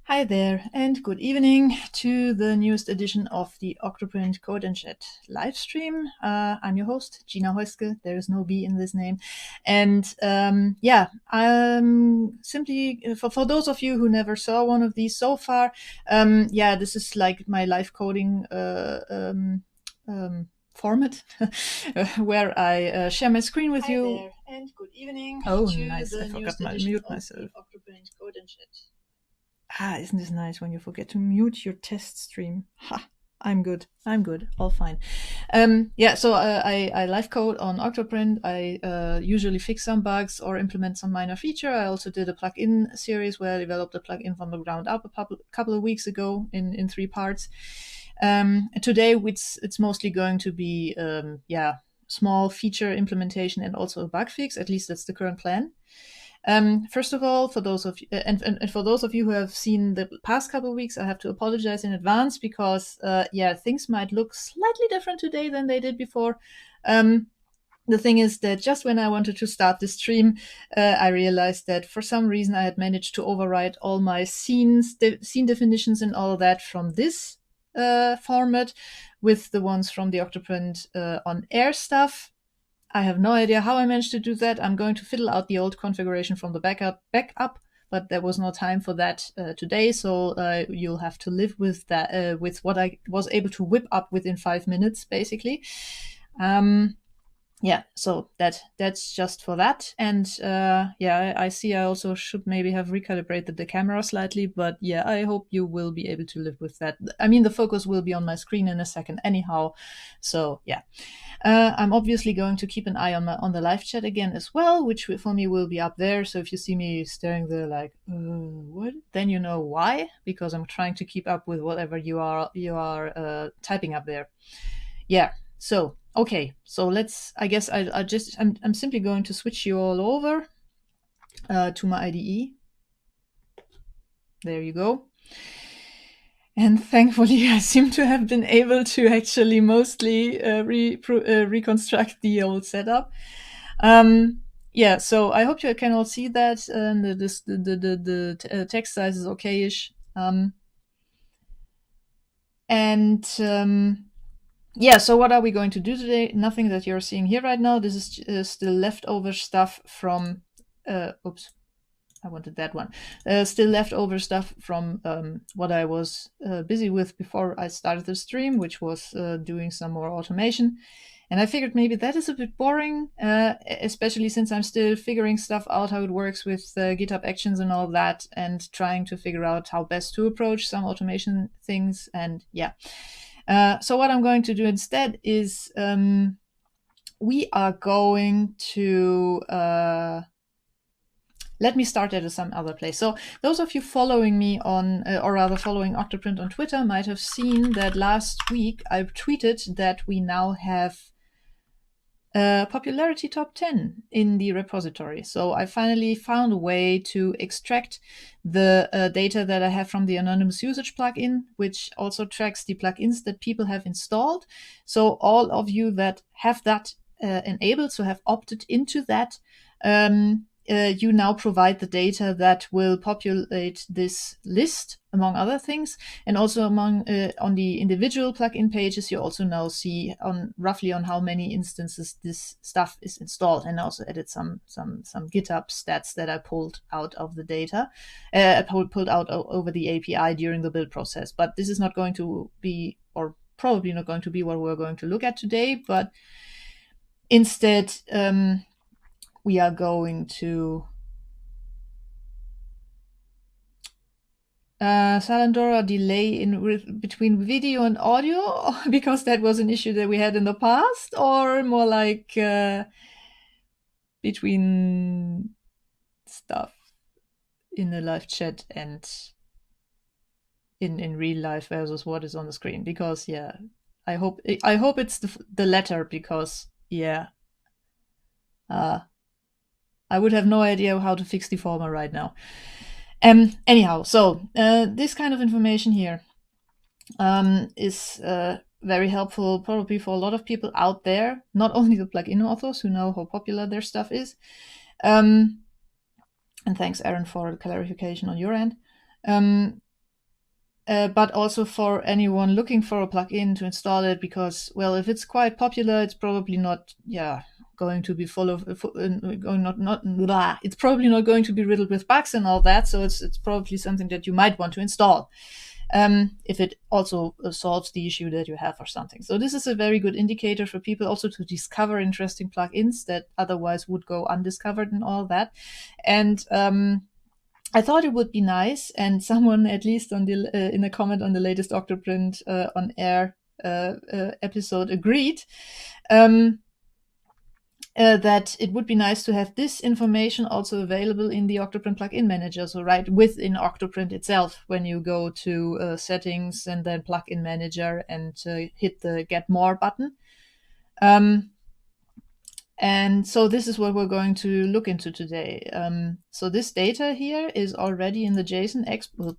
Hi there, and good evening to the newest edition of the OctoPrint Code and Chat live stream. I'm your host, Gina Heuske. There is no B in this name. And simply, for those of you who never saw one of these so far, this is like my live coding format where I share my screen with you. There, and good evening. Oh, nice. I forgot to mute myself. OctoPrint Code and Chat. Isn't this nice when you forget to mute your test stream? Ha! I'm good. All fine. So I live code on OctoPrint. I usually fix some bugs or implement some minor feature. I also did a plugin series where I developed a plugin from the ground up a couple of weeks ago in 3 parts. Today it's mostly going to be small feature implementation and also a bug fix. At least that's the current plan. First of all, for those of you, and for those of you who have seen the past couple of weeks, I have to apologize in advance because, things might look slightly different today than they did before. The thing is that just when I wanted to start the stream, I realized that for some reason I had managed to overwrite all my scene definitions and all of that from this format with the ones from the OctoPrint on air stuff. I have no idea how I managed to do that. I'm going to fiddle out the old configuration from the backup, but there was no time for that today, so you'll have to live with that, with what I was able to whip up within 5 minutes, basically. So that's just for that. And I see I also should maybe have recalibrated the camera slightly, but yeah, I hope you will be able to live with that. I mean, the focus will be on my screen in a second anyhow, so yeah. I'm obviously going to keep an eye on the live chat again as well, which for me will be up there. So if you see me staring there like, what? Then you know why, because I'm trying to keep up with whatever you are typing up there. Yeah. So okay. So I'm simply going to switch you all over to my IDE. There you go. And thankfully, I seem to have been able to actually mostly reconstruct the old setup. So I hope you can all see that. The text size is okay-ish. So what are we going to do today? Nothing that you're seeing here right now. This is still leftover stuff from... oops. I wanted that one. Still leftover stuff from what I was busy with before I started the stream, which was doing some more automation. And I figured maybe that is a bit boring, especially since I'm still figuring stuff out, how it works with GitHub Actions and all that, and trying to figure out how best to approach some automation things. And yeah. So what I'm going to do instead is we are going to... let me start at some other place. So those of you following me on, or rather following OctoPrint on Twitter might have seen that last week I tweeted that we now have a popularity top 10 in the repository. So I finally found a way to extract the data that I have from the anonymous usage plugin, which also tracks the plugins that people have installed. So all of you that have that enabled, so have opted into that, you now provide the data that will populate this list, among other things. And also on the individual plugin pages, you also now see roughly on how many instances this stuff is installed, and also added some GitHub stats that I pulled out of the data, pulled out over the API during the build process. But this is not going to be, or probably not going to be, what we're going to look at today, but instead, we are going to Salandora delay between video and audio, because that was an issue that we had in the past, or more like between stuff in the live chat and in real life versus what is on the screen. Because yeah, I hope it's the latter, because yeah. I would have no idea how to fix the former right now. Anyhow, so this kind of information here is very helpful probably for a lot of people out there, not only the plugin authors who know how popular their stuff is. And thanks, Aaron, for the clarification on your end. but also for anyone looking for a plugin to install it, because, well, if it's quite popular, it's probably not, going to be full of, it's probably not going to be riddled with bugs and all that. So it's probably something that you might want to install, if it also solves the issue that you have or something. So this is a very good indicator for people also to discover interesting plugins that otherwise would go undiscovered and all that. And I thought it would be nice, and someone, at least on the in a comment on the latest OctoPrint on air episode, agreed that it would be nice to have this information also available in the OctoPrint plugin manager. So right within OctoPrint itself, when you go to settings and then plugin manager and hit the Get More button. And so this is what we're going to look into today. So this data here is already in the JSON export.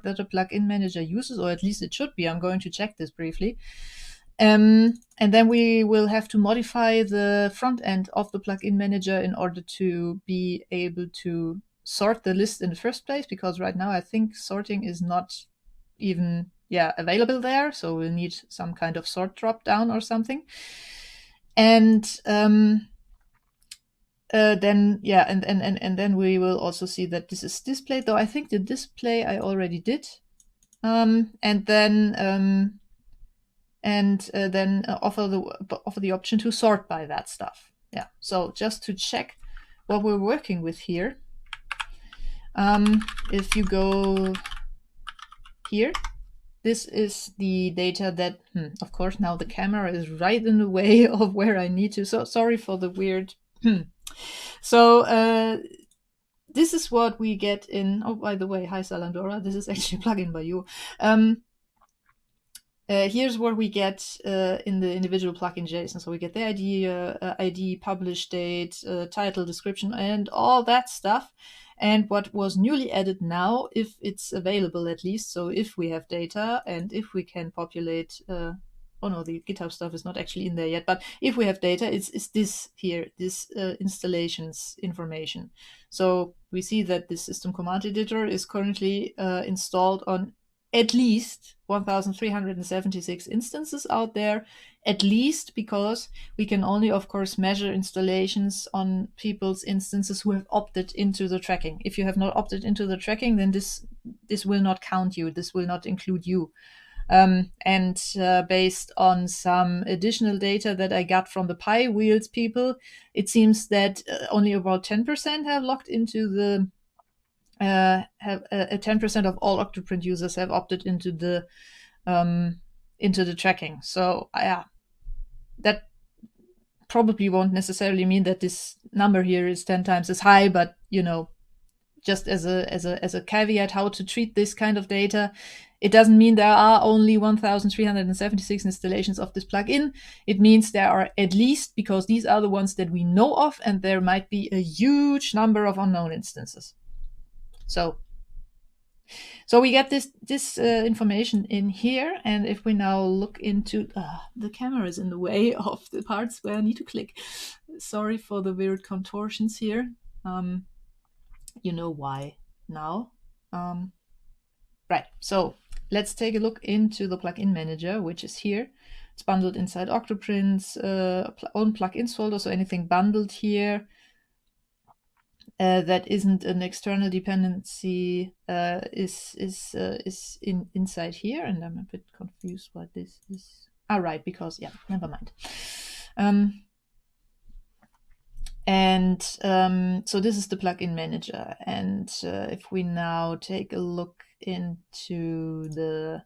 That a plugin manager uses, or at least it should be. I'm going to check this briefly. And then we will have to modify the front end of the plugin manager in order to be able to sort the list in the first place, because right now I think sorting is not even available there. So we'll need some kind of sort drop down or something. And then then we will also see that this is displayed, though I think the display I already did. And then offer the option to sort by that stuff. Yeah. So just to check what we're working with here, if you go here, this is the data that, of course, now the camera is right in the way of where I need to. So sorry for the weird. So this is what we get in. Oh, by the way, hi Salandora. This is actually a plugin by you. Here's what we get in the individual plugin JSON. So we get the ID, publish date, title, description, and all that stuff. And what was newly added now, if it's available at least, so if we have data and if we can populate, oh no, the GitHub stuff is not actually in there yet, but if we have data, it's this here, this installations information. So we see that the system command editor is currently installed on at least 1,376 instances out there, at least, because we can only, of course, measure installations on people's instances who have opted into the tracking. If you have not opted into the tracking, then this will not count you. This will not include you. And based on some additional data that I got from the Pi Wheels people, it seems that only about 10% have logged into the 10% of all OctoPrint users have opted into the tracking. So that probably won't necessarily mean that this number here is 10 times as high, but just as a caveat how to treat this kind of data, it doesn't mean there are only 1,376 installations of this plugin. It means there are at least, because these are the ones that we know of, and there might be a huge number of unknown instances. So we get this information in here, and if we now look into the camera is in the way of the parts where I need to click. Sorry for the weird contortions here. You know why now. Right, so let's take a look into the plugin manager, which is here. It's bundled inside OctoPrint's own plugins folder, so anything bundled here that isn't an external dependency is inside here, and I'm a bit confused what this is. Right, because never mind. So this is the plugin manager, and if we now take a look into the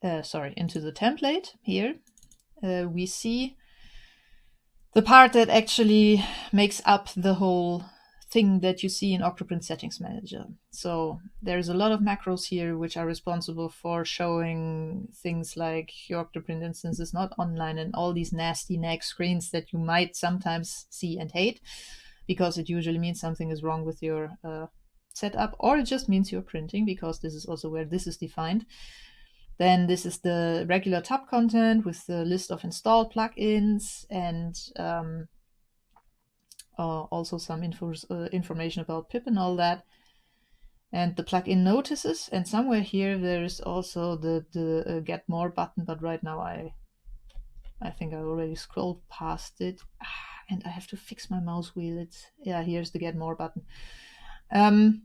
into the template here, we see the part that actually makes up the whole thing that you see in OctoPrint Settings Manager. So there's a lot of macros here which are responsible for showing things like your OctoPrint instance is not online and all these nasty nag screens that you might sometimes see and hate, because it usually means something is wrong with your setup, or it just means you're printing, because this is also where this is defined. Then this is the regular tab content with the list of installed plugins, and also some information about pip and all that. and the plugin notices, and somewhere here there is also the get more button, but right now I think I already scrolled past it. And I have to fix my mouse wheel. Yeah, here's the get more button. And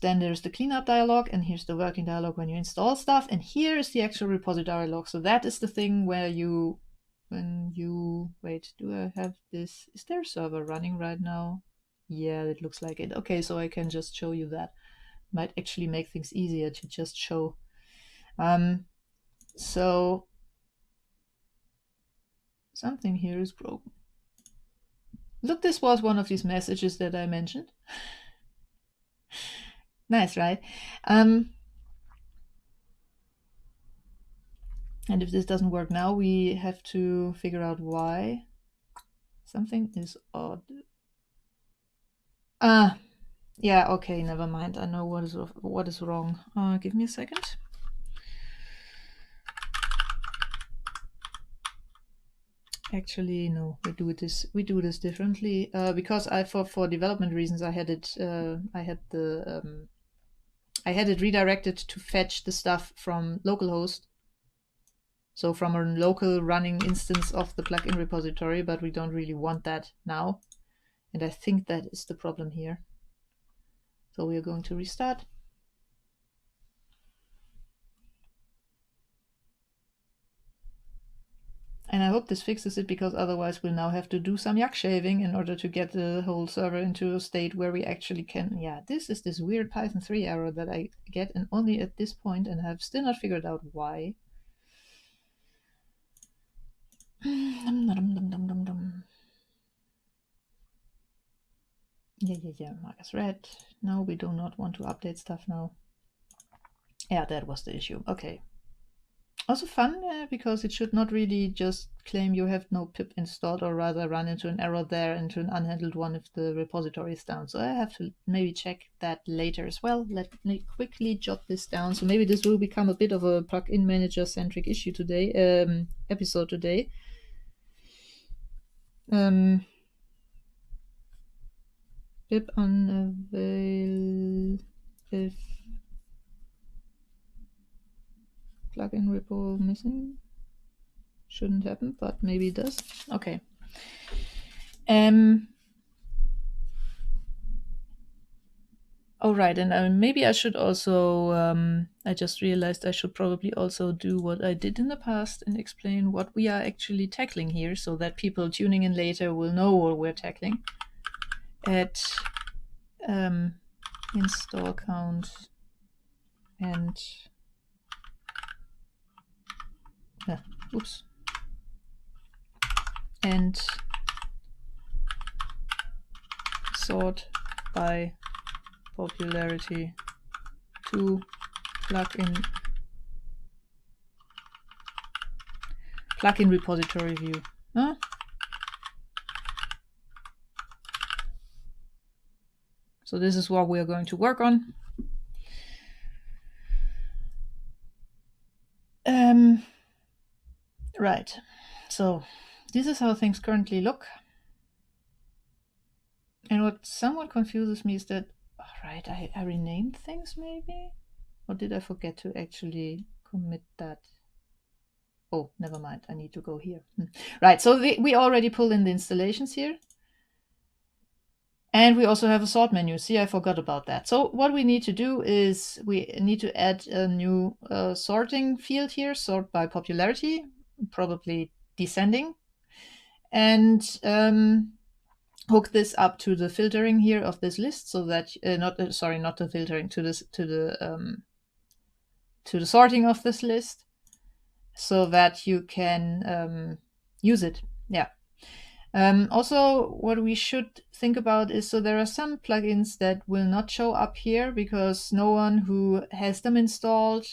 then there's the cleanup dialog, and here's the working dialog when you install stuff, and here is the actual repository log. So that is the thing where wait, do I have this? Is there a server running right now? Yeah, it looks like it. Okay, so I can just show you that. Might actually make things easier to just show. So something here is broken. Look, this was one of these messages that I mentioned. Nice, right? And if this doesn't work now, we have to figure out why. Something is odd. Yeah, okay, never mind. I know what is wrong. Give me a second. Actually, no, we do this differently. Because for development reasons I had it redirected to fetch the stuff from localhost. So from a local running instance of the plugin repository, but we don't really want that now. And I think that is the problem here. So we are going to restart. And I hope this fixes it, because otherwise we'll now have to do some yak shaving in order to get the whole server into a state where we actually can. Yeah, this is this weird Python 3 error that I get, and only at this point, and have still not figured out why. Yeah, Marcus red. No, we do not want to update stuff now. Yeah, that was the issue. Okay. Also fun, because it should not really just claim you have no pip installed, or rather run into an error there, into an unhandled one if the repository is down. So I have to maybe check that later as well. Let me quickly jot this down. So maybe this will become a bit of a plugin manager centric issue today, episode today. Pip unavail if plugin repo missing. Shouldn't happen, but maybe it does. Okay. Oh, right, and maybe I should also, I just realized I should probably also do what I did in the past and explain what we are actually tackling here, so that people tuning in later will know what we're tackling. At install count and oops, and sort by popularity to plugin repository view. Huh? So this is what we are going to work on. Right. So this is how things currently look. And what somewhat confuses me is that, right, I renamed things maybe? Or did I forget to actually commit that? Oh, never mind. I need to go here. Right, so we already pulled in the installations here. And we also have a sort menu. See, I forgot about that. So what we need to do is we need to add a new sorting field here, sort by popularity, probably descending. And hook this up to the filtering here of this list, so that not the filtering, to the sorting of this list, so that you can use it. Yeah. Also, what we should think about is, so there are some plugins that will not show up here because no one who has them installed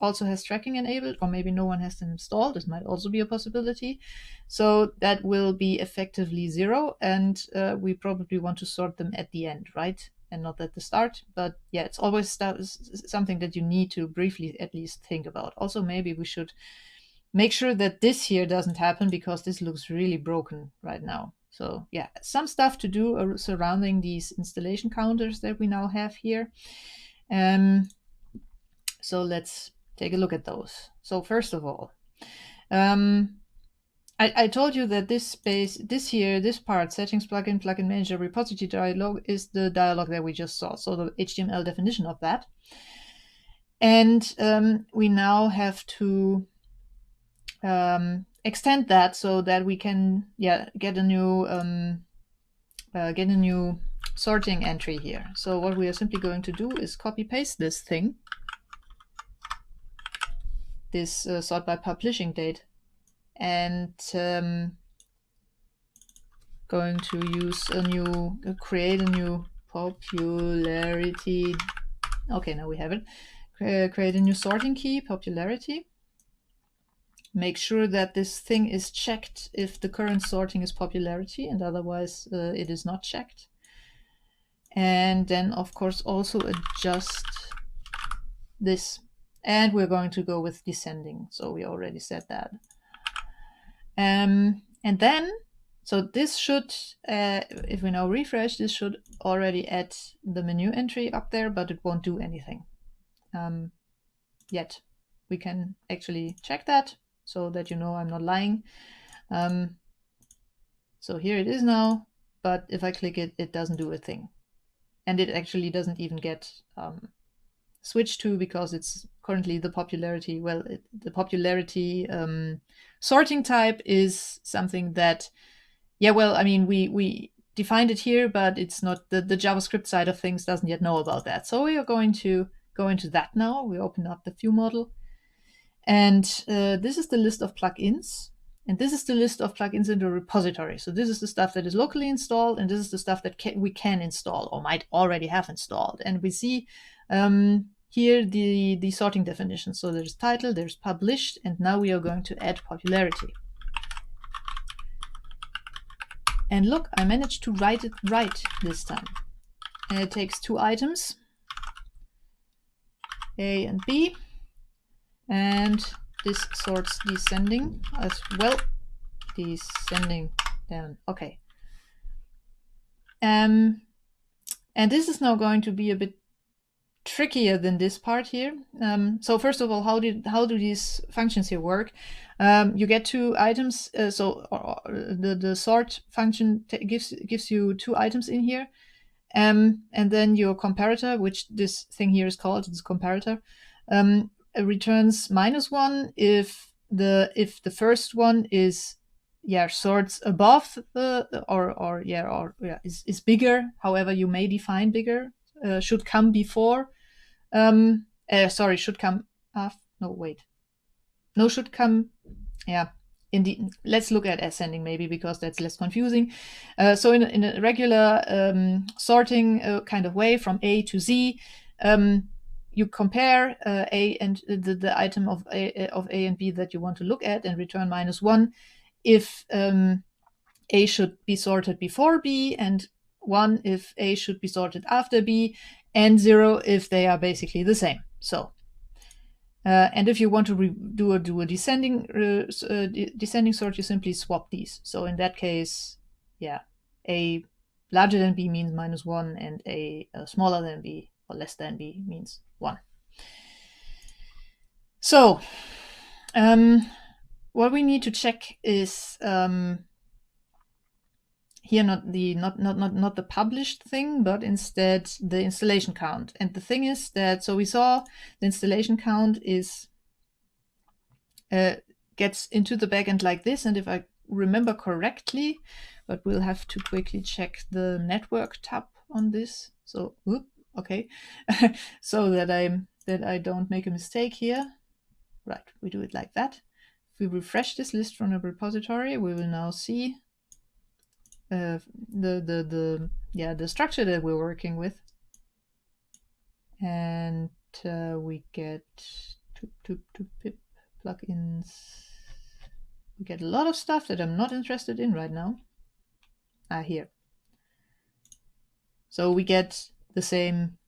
also has tracking enabled, or maybe no one has them installed. This might also be a possibility. So that will be effectively 0, and we probably want to sort them at the end, right? And not at the start. But yeah, it's always something that you need to briefly at least think about. Also, maybe we should make sure that this here doesn't happen, because this looks really broken right now. So yeah, some stuff to do surrounding these installation counters that we now have here. So let's take a look at those. So first of all, I told you that this space, this part, settings plugin, plugin manager, repository dialog, is the dialog that we just saw. So the HTML definition of that. And we now have to extend that so that we can get a new sorting entry here. So what we are simply going to do is copy paste this thing, this sort by publishing date, and going to use create a new popularity. Okay, now we have it. Create a new sorting key, popularity. Make sure that this thing is checked if the current sorting is popularity, and otherwise it is not checked. And then, of course, also adjust this. And we're going to go with descending. So we already said that. And then, so this should, if we now refresh, this should already add the menu entry up there, but it won't do anything yet. We can actually check that so that you know I'm not lying. So here it is now, but if I click it, it doesn't do a thing. And it actually doesn't even get switched to, because it's currently the popularity. Well, the popularity sorting type is something that, yeah, well, I mean, we defined it here, but it's not, the JavaScript side of things doesn't yet know about that. So we are going to go into that now. We open up the view model. And this is the list of plugins. And this is the list of plugins in the repository. So this is the stuff that is locally installed, and this is the stuff that we can install or might already have installed. And we see here the sorting definition. So there's title, there's published, and now we are going to add popularity. And look, I managed to write it right this time. And it takes 2 items, A and B. And this sorts descending as well. Descending down. Okay. And this is now going to be a bit trickier than this part here. So first of all, how do these functions here work? You get 2 items. The sort function gives you 2 items in here, and then your comparator, which this thing here is called, it's comparator, returns -1 if the first one is sorts above is bigger. However, you may define bigger. Should come before. Should come after. No, wait. No, should come. Yeah. Let's look at ascending maybe, because that's less confusing. So in a regular sorting kind of way, from A to Z, you compare A and the item of A and B that you want to look at, and return -1 if A should be sorted before B, and 1 if A should be sorted after B, and 0 if they are basically the same. So, and if you want to do a descending sort, you simply swap these. So in that case, A larger than B means -1, and A smaller than B or less than B means 1. So, what we need to check is here not the published thing, but instead the installation count. And the thing is that, so we saw the installation count is gets into the backend like this, and if I remember correctly, but we'll have to quickly check the network tab on this. So, okay, so that I don't make a mistake here. Right, we do it like that. If we refresh this list from the repository, we will now see the structure that we're working with, and we get pip plugins. We get a lot of stuff that I'm not interested in right now. Here. So we get the same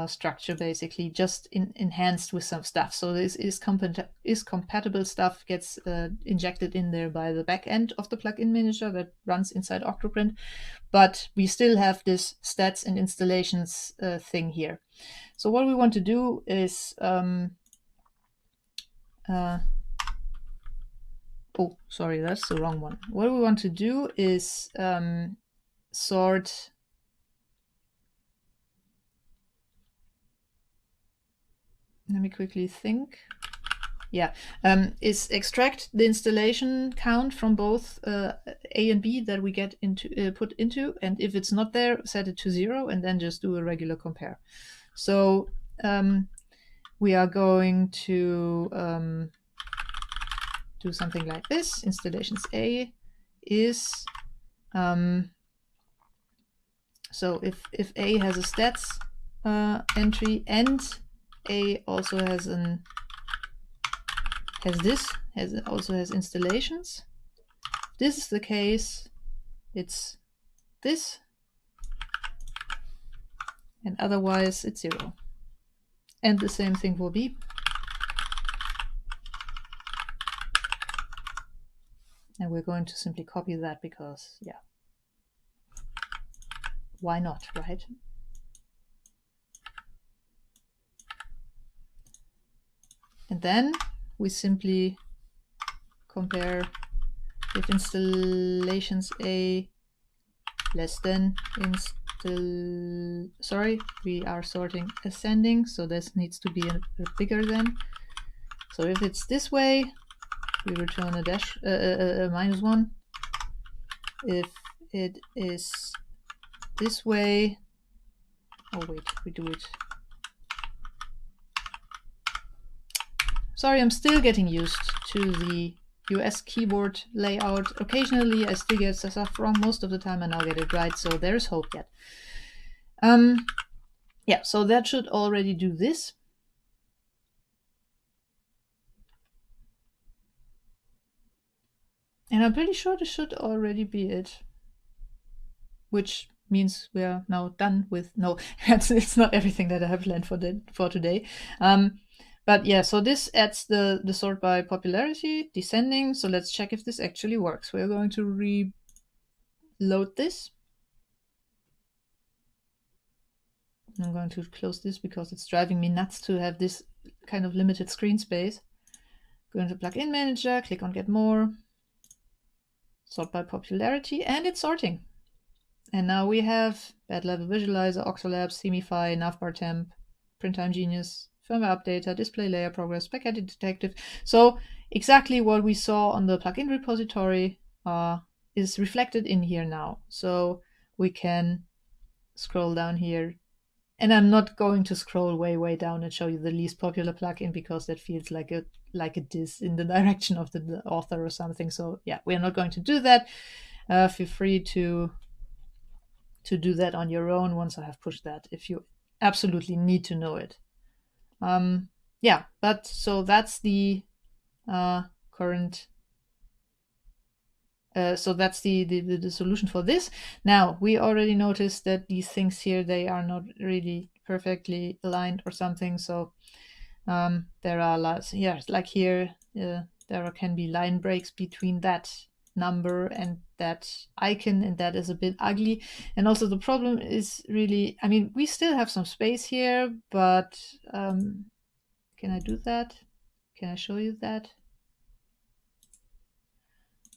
structure, basically, just enhanced with some stuff. So this is compatible stuff gets injected in there by the back end of the plugin manager that runs inside OctoPrint, but we still have this stats and installations thing here. So what we want to do is oh, sorry, that's the wrong one. What we want to do is sort. Let me quickly think. Yeah, is extract the installation count from both A and B that we get into put into, and if it's not there, set it to 0, and then just do a regular compare. So we are going to do something like this. Installations A is so if A has a stats entry and A also has also has installations. If this is the case, it's this, and otherwise it's 0. And the same thing for B. And we're going to simply copy that because, yeah, why not, right? And then we simply compare if installations A less than sorry, we are sorting ascending, so this needs to be a bigger than. So if it's this way, we return a dash a -1. If it is this way, oh wait, we do it. Sorry, I'm still getting used to the US keyboard layout. Occasionally I still get stuff wrong. Most of the time I now get it right, so there's hope yet. Yeah, so that should already do this. And I'm pretty sure this should already be it. Which means we are now done with, no, it's not everything that I have planned for today. But yeah, so this adds the sort by popularity, descending. So let's check if this actually works. We're going to reload this. I'm going to close this because it's driving me nuts to have this kind of limited screen space. Go into Plugin Manager, click on Get More, sort by popularity, and it's sorting. And now we have Bad Level Visualizer, Octolabs, Themify, Navbar Temp, Printtime Genius, Firmware Updater, Display Layer Progress, Spaghetti Detective. So exactly what we saw on the plugin repository is reflected in here now. So we can scroll down here. And I'm not going to scroll way down and show you the least popular plugin because that feels like it is in the direction of the author or something. So yeah, we're not going to do that. Feel free to do that on your own once I have pushed that, if you absolutely need to know it. Yeah, but so that's the current. So that's the solution for this. Now we already noticed that these things here, they are not really perfectly aligned or something. So there are lots. Yeah, like here, there can be line breaks between that number and that icon, and that is a bit ugly. And also the problem is really, I mean, we still have some space here, but can I do that? Can I show you that?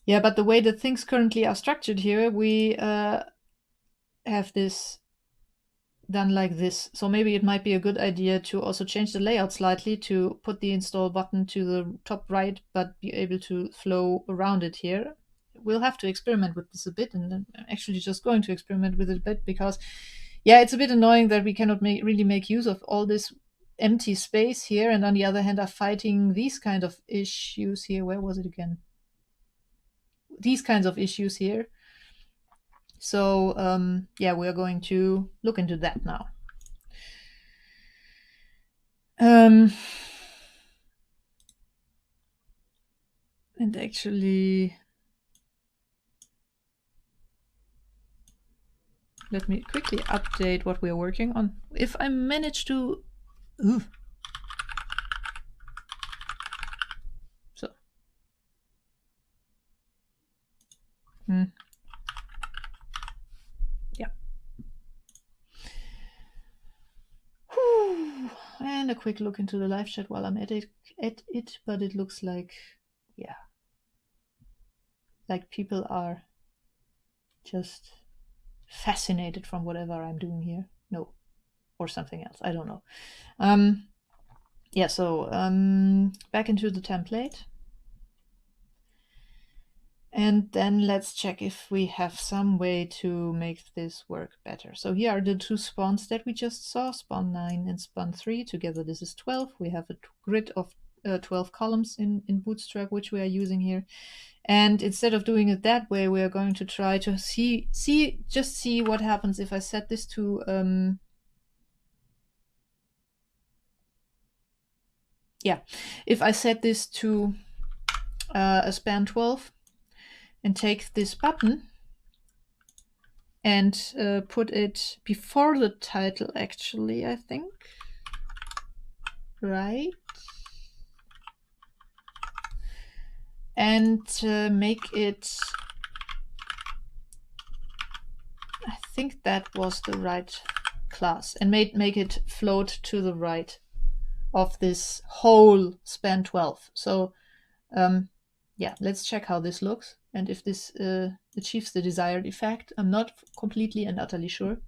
Yeah, but the way that things currently are structured here, we have this done like this. So maybe it might be a good idea to also change the layout slightly to put the install button to the top right, but be able to flow around it here. We'll have to experiment with this a bit, and I'm actually just going to experiment with it a bit because, yeah, it's a bit annoying that we cannot really make use of all this empty space here, and on the other hand are fighting these kind of issues here. Where was it again? These kinds of issues here. So yeah, we're going to look into that now. And actually, Let me quickly update what we're working on. If I manage to... Ooh. So. Yeah. Whew. And a quick look into the live chat while I'm at it, but it looks like, yeah, like people are just fascinated from whatever I'm doing here. No, or something else. I don't know. Yeah, so back into the template. And then let's check if we have some way to make this work better. So here are the two spawns that we just saw, spawn 9 and spawn 3. Together this is 12. We have a grid of 12 columns in Bootstrap, which we are using here. And instead of doing it that way, we are going to try to see what happens if I set this to if I set this to a span 12 and take this button and put it before the title, actually, I think, right? And make it, I think that was the right class, and make it float to the right of this whole span 12. So yeah, let's check how this looks and if this achieves the desired effect. I'm not completely and utterly sure.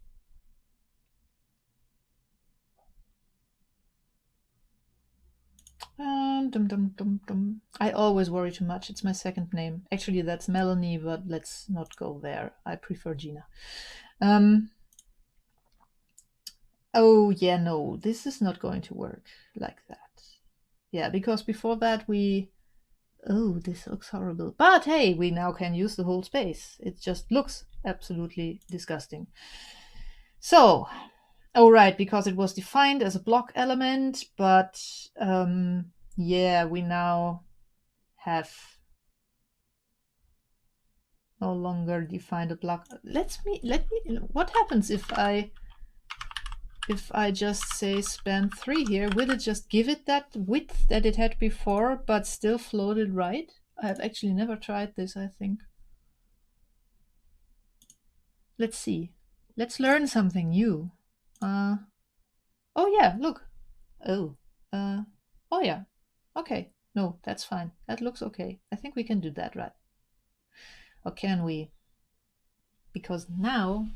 I always worry too much. It's my second name. Actually, that's Melanie, but let's not go there. I prefer Gina. Oh, yeah, no, this is not going to work like that. Yeah, because before that we... Oh, this looks horrible. But hey, we now can use the whole space. It just looks absolutely disgusting. So, oh, right, because it was defined as a block element, but yeah, we now have no longer defined a block. Let me, what happens if I just say span 3 here? Will it just give it that width that it had before, but still float it right? I've actually never tried this, I think. Let's see. Let's learn something new. Oh yeah, look. Oh. Oh yeah. Okay. No, that's fine. That looks okay. I think we can do that, right? Or can we? Because now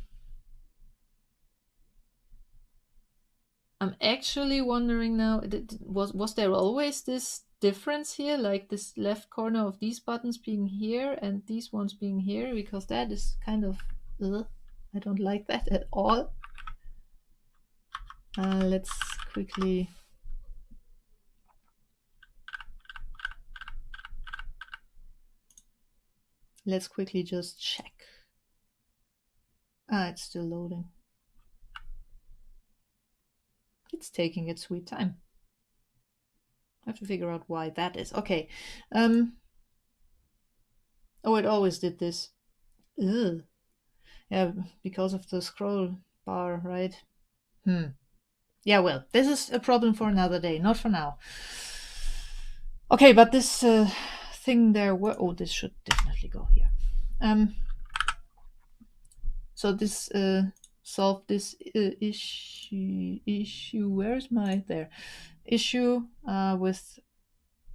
I'm actually wondering now, was there always this difference here, like this left corner of these buttons being here and these ones being here? Because that is kind of, I don't like that at all. Let's quickly... Let's quickly just check. It's still loading. It's taking its sweet time. I have to figure out why that is. Okay. Oh, it always did this. Ugh. Yeah, because of the scroll bar, right? Yeah, well, this is a problem for another day, not for now. Okay, but this thing there... Oh, this should definitely go here. So this solved this issue. Where's my... There. Issue with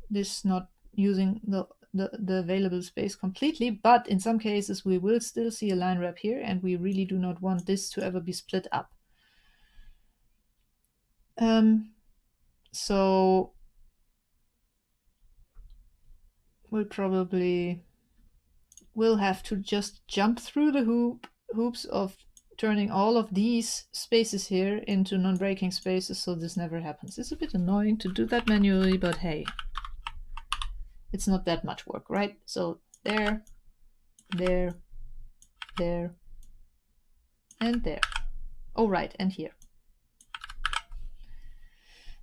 this not using the available space completely, but in some cases we will still see a line wrap here, and we really do not want this to ever be split up. So we'll probably will have to just jump through the hoops of turning all of these spaces here into non-breaking spaces, so this never happens. It's a bit annoying to do that manually, but hey, it's not that much work, right? So there, there, there, and there. Oh, right, and here.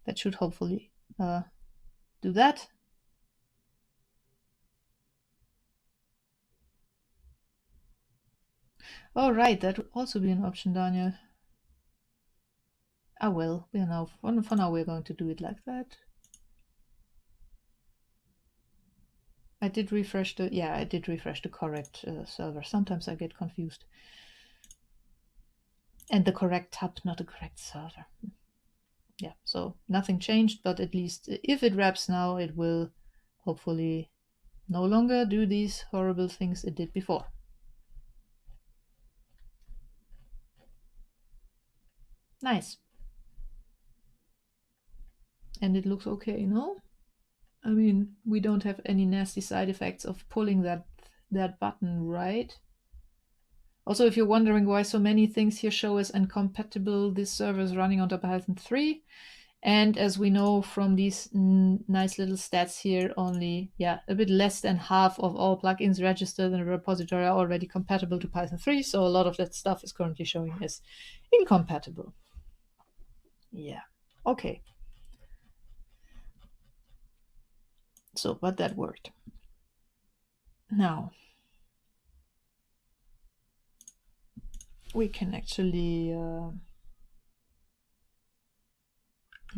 That should hopefully do that. Oh, right, that would also be an option, Daniel. Ah, well, we are now, for now, we're going to do it like that. I did refresh the, yeah, I did refresh the correct server. Sometimes I get confused. And the correct tab, not the correct server. Yeah, so nothing changed, but at least if it wraps now, it will hopefully no longer do these horrible things it did before. Nice. And it looks okay, no? I mean, we don't have any nasty side effects of pulling that button, right? Also, if you're wondering why so many things here show as incompatible, this server is running on Python 3. And as we know from these nice little stats here, only a bit less than half of all plugins registered in the repository are already compatible to Python 3. So a lot of that stuff is currently showing as incompatible. Yeah, okay. So, but that worked. Now, we can actually,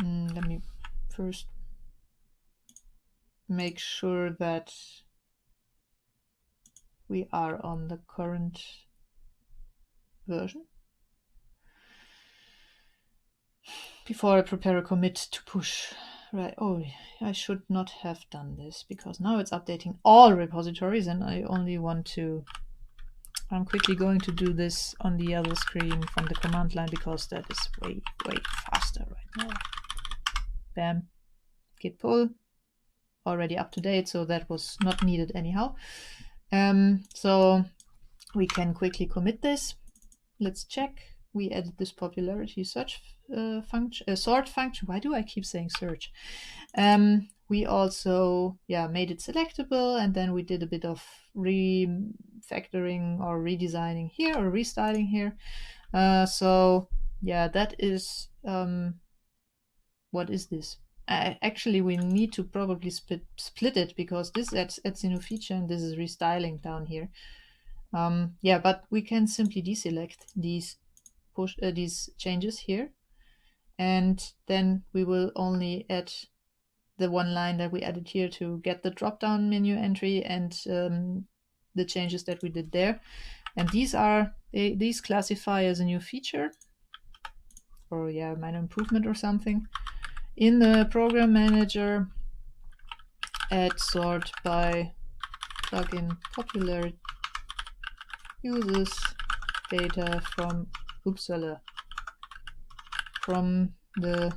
let me first make sure that we are on the current version before I prepare a commit to push. Right, oh, I should not have done this because now it's updating all repositories and I only want to, I'm quickly going to do this on the other screen from the command line because that is way, way faster right now. Bam, git pull, already up to date, so that was not needed anyhow. So we can quickly commit this. Let's check. We added this popularity search function, sort function. Why do I keep saying search? We also made it selectable, and then we did a bit of refactoring or redesigning here or restyling here. So yeah, that is what is this? Actually, we need to probably split it because this adds a new feature and this is restyling down here. Yeah, but we can simply deselect these these changes here, and then we will only add the one line that we added here to get the drop-down menu entry and the changes that we did there. And these classify as a new feature or minor improvement or something. In the program manager, add sort by plugin popular uses data from from the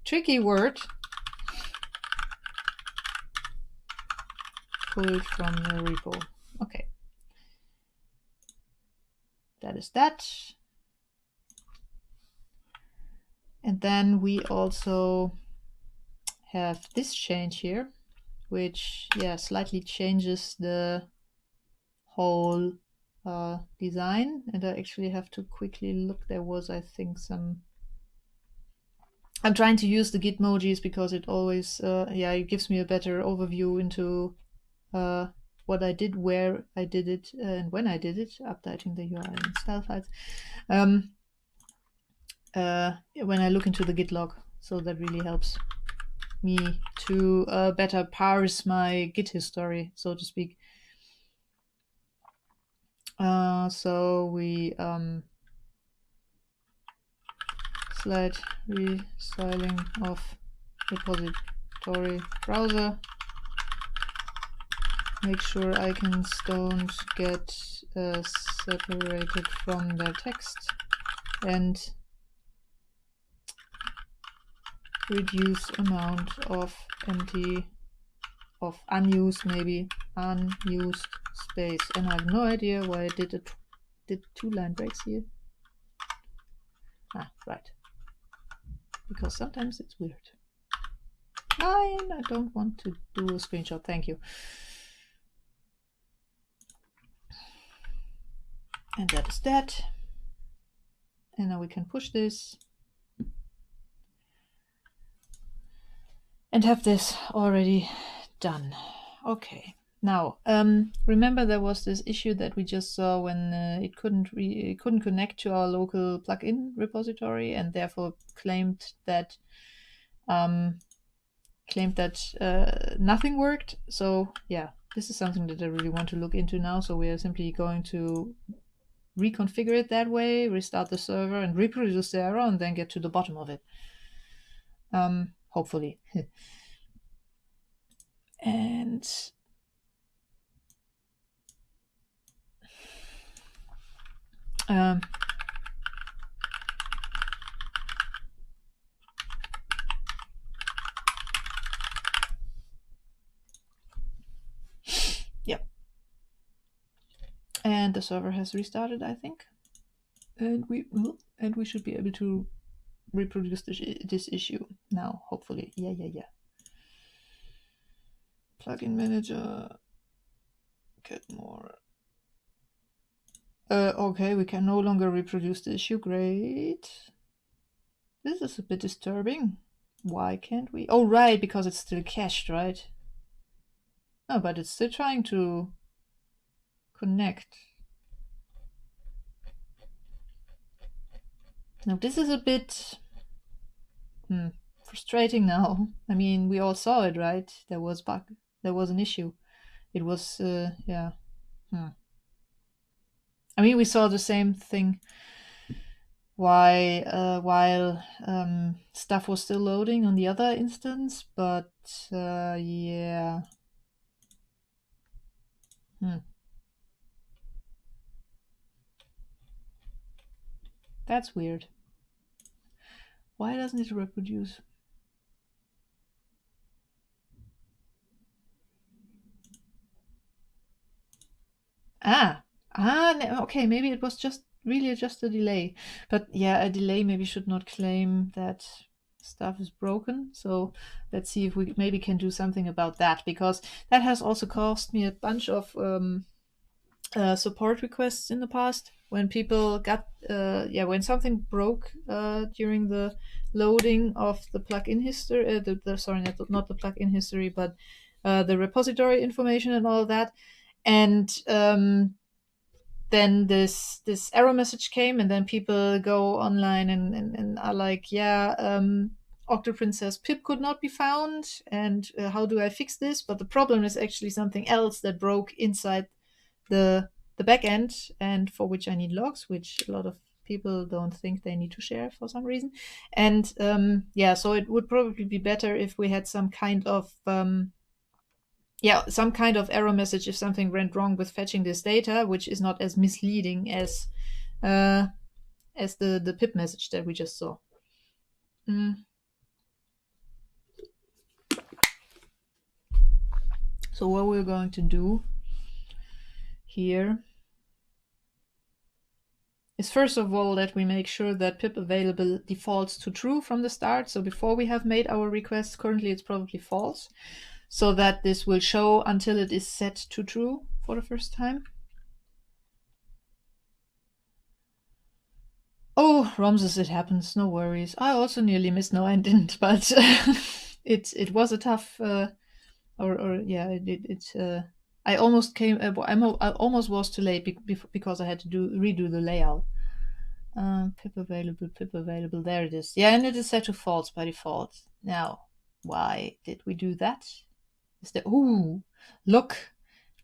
tricky word pulled from the repo. Okay, that is that. And then we also have this change here, which slightly changes the whole design. And I actually have to quickly look. There was, I think, some. I'm trying to use the Gitmojis because it always it gives me a better overview into what I did, where I did it, and when I did it, updating the URL and style files. When I look into the Git log, so that really helps me to better parse my Git history, so to speak. So we slight restyling of repository browser. Make sure icons don't get separated from their text, and reduce amount of unused space. And I have no idea why I did 2 line breaks here. Right, because sometimes it's weird. I don't want to do a screenshot, thank you. And that is that. And now we can push this and have this already done. Okay, Now, remember there was this issue that we just saw when it couldn't connect to our local plugin repository, and therefore claimed that nothing worked. So yeah, this is something that I really want to look into now. So we are simply going to reconfigure it that way, restart the server, and reproduce the error, and then get to the bottom of it. Hopefully. And yeah, and the server has restarted, I think, and we should be able to reproduce this issue now, hopefully. Yeah. Plugin manager, get more. Okay, we can no longer reproduce the issue. Great. This is a bit disturbing. Why can't we? Oh, right, because it's still cached, right? No, but it's still trying to connect. Now, this is a bit frustrating now. I mean, we all saw it, right? There was an issue. It was, yeah. I mean, we saw the same thing while stuff was still loading on the other instance, but yeah. That's weird. Why doesn't it reproduce? Okay, maybe it was just really just a delay. But yeah, a delay maybe should not claim that stuff is broken. So let's see if we maybe can do something about that, because that has also caused me a bunch of support requests in the past when people got when something broke during the loading of the plugin history, sorry, not the plugin history, but the repository information and all of that, and then this error message came, and then people go online and are like, yeah, OctoPrint says pip could not be found, and how do I fix this? But the problem is actually something else that broke inside the backend, and for which I need logs, which a lot of people don't think they need to share for some reason. And so it would probably be better if we had some kind of error message if something went wrong with fetching this data, which is not as misleading as the pip message that we just saw. So what we're going to do here is, first of all, that we make sure that pip available defaults to true from the start. So before we have made our request, currently it's probably false, so that this will show until it is set to true for the first time. Oh, Ramses, it happens, no worries. I also nearly missed, no, I didn't, but it was a tough, I almost came, I almost was too late because I had to redo the layout. Pip available, there it is. Yeah, and it is set to false by default. Now, why did we do that? Is there, ooh, look,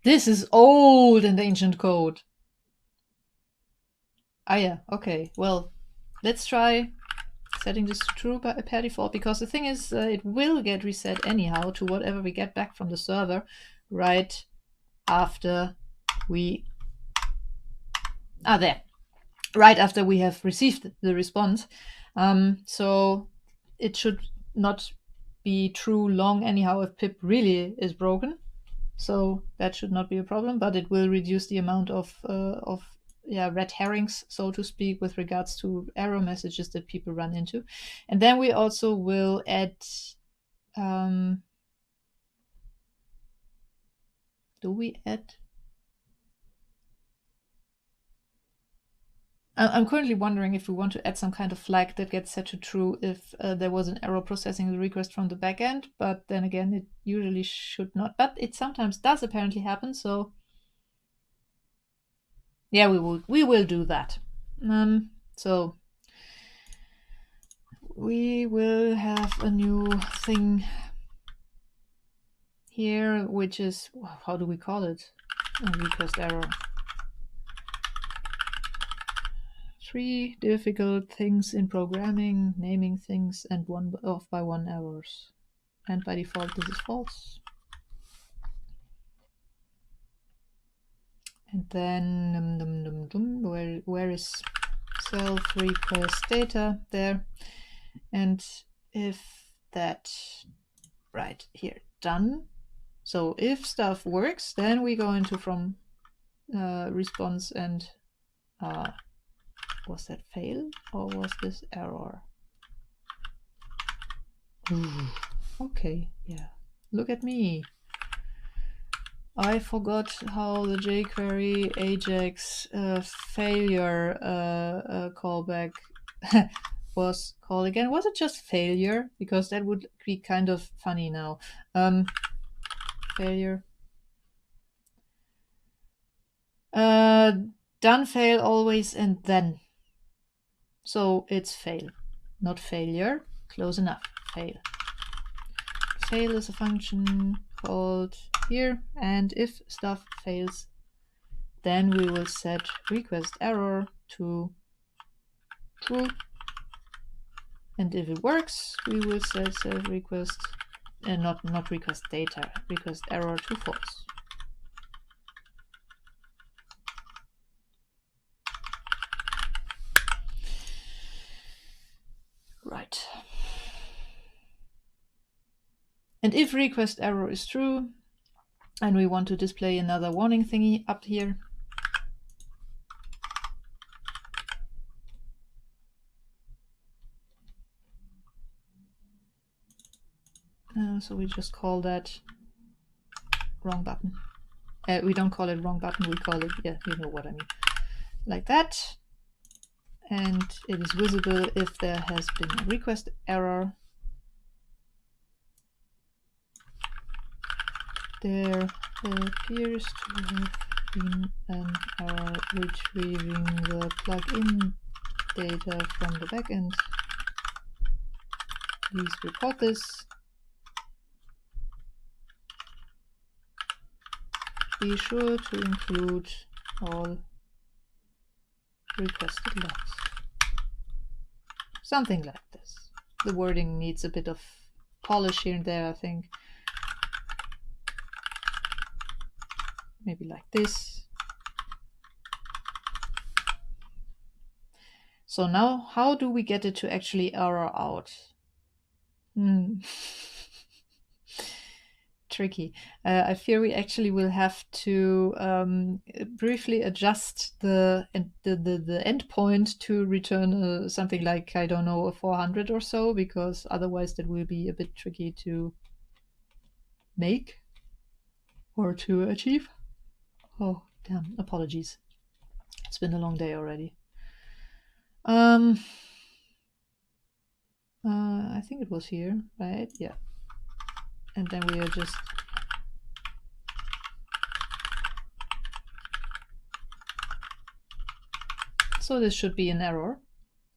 this is old and ancient code. Ah yeah, okay, well, let's try setting this to true per default, because the thing is, it will get reset anyhow to whatever we get back from the server right after we right after we have received the response. So it should not be true long anyhow if pip really is broken. So that should not be a problem, but it will reduce the amount of red herrings, so to speak, with regards to error messages that people run into. And then we also will add, do we add? I'm currently wondering if we want to add some kind of flag that gets set to true if there was an error processing the request from the backend, but then again, it usually should not. But it sometimes does apparently happen, so yeah, we will do that. So we will have a new thing here, which is, how do we call it? A request error. 3 difficult things in programming, naming things, and 1 off by 1 errors. And by default, this is false. And then where is self request data? There. And if that, right here, done. So if stuff works, then we go into from response and was that fail or was this error? Ooh, okay, yeah. Look at me. I forgot how the jQuery Ajax failure callback was called again. Was it just failure? Because that would be kind of funny now. Failure. Done, fail, always, and then. So it's fail, not failure. Close enough. Fail. Fail is a function called here, and if stuff fails, then we will set request error to true. And if it works, we will set self request, not request data, request error to false. Right. And if request error is true, and we want to display another warning thingy up here, so we just call that wrong button. We don't call it wrong button, we call it, yeah, you know what I mean. Like that. And it is visible if there has been a request error. There appears to have been an error retrieving the plugin data from the backend. Please report this. Be sure to include all requested logs. Something like this. The wording needs a bit of polish here and there, I think. Maybe like this. So now, how do we get it to actually error out? Tricky. I fear we actually will have to briefly adjust the endpoint to return something like, I don't know, a 400 or so, because otherwise that will be a bit tricky to make or to achieve. Oh, damn. Apologies. It's been a long day already. I think it was here, right? Yeah. And then we are just so this should be an error.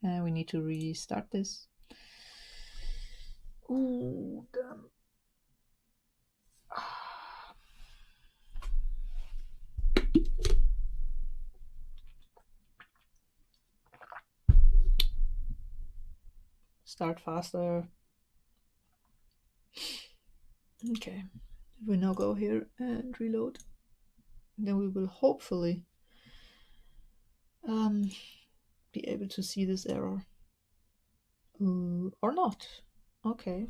We need to restart this. Oh, damn. Start faster. Okay, if we now go here and reload, then we will hopefully be able to see this error. Or not. Okay,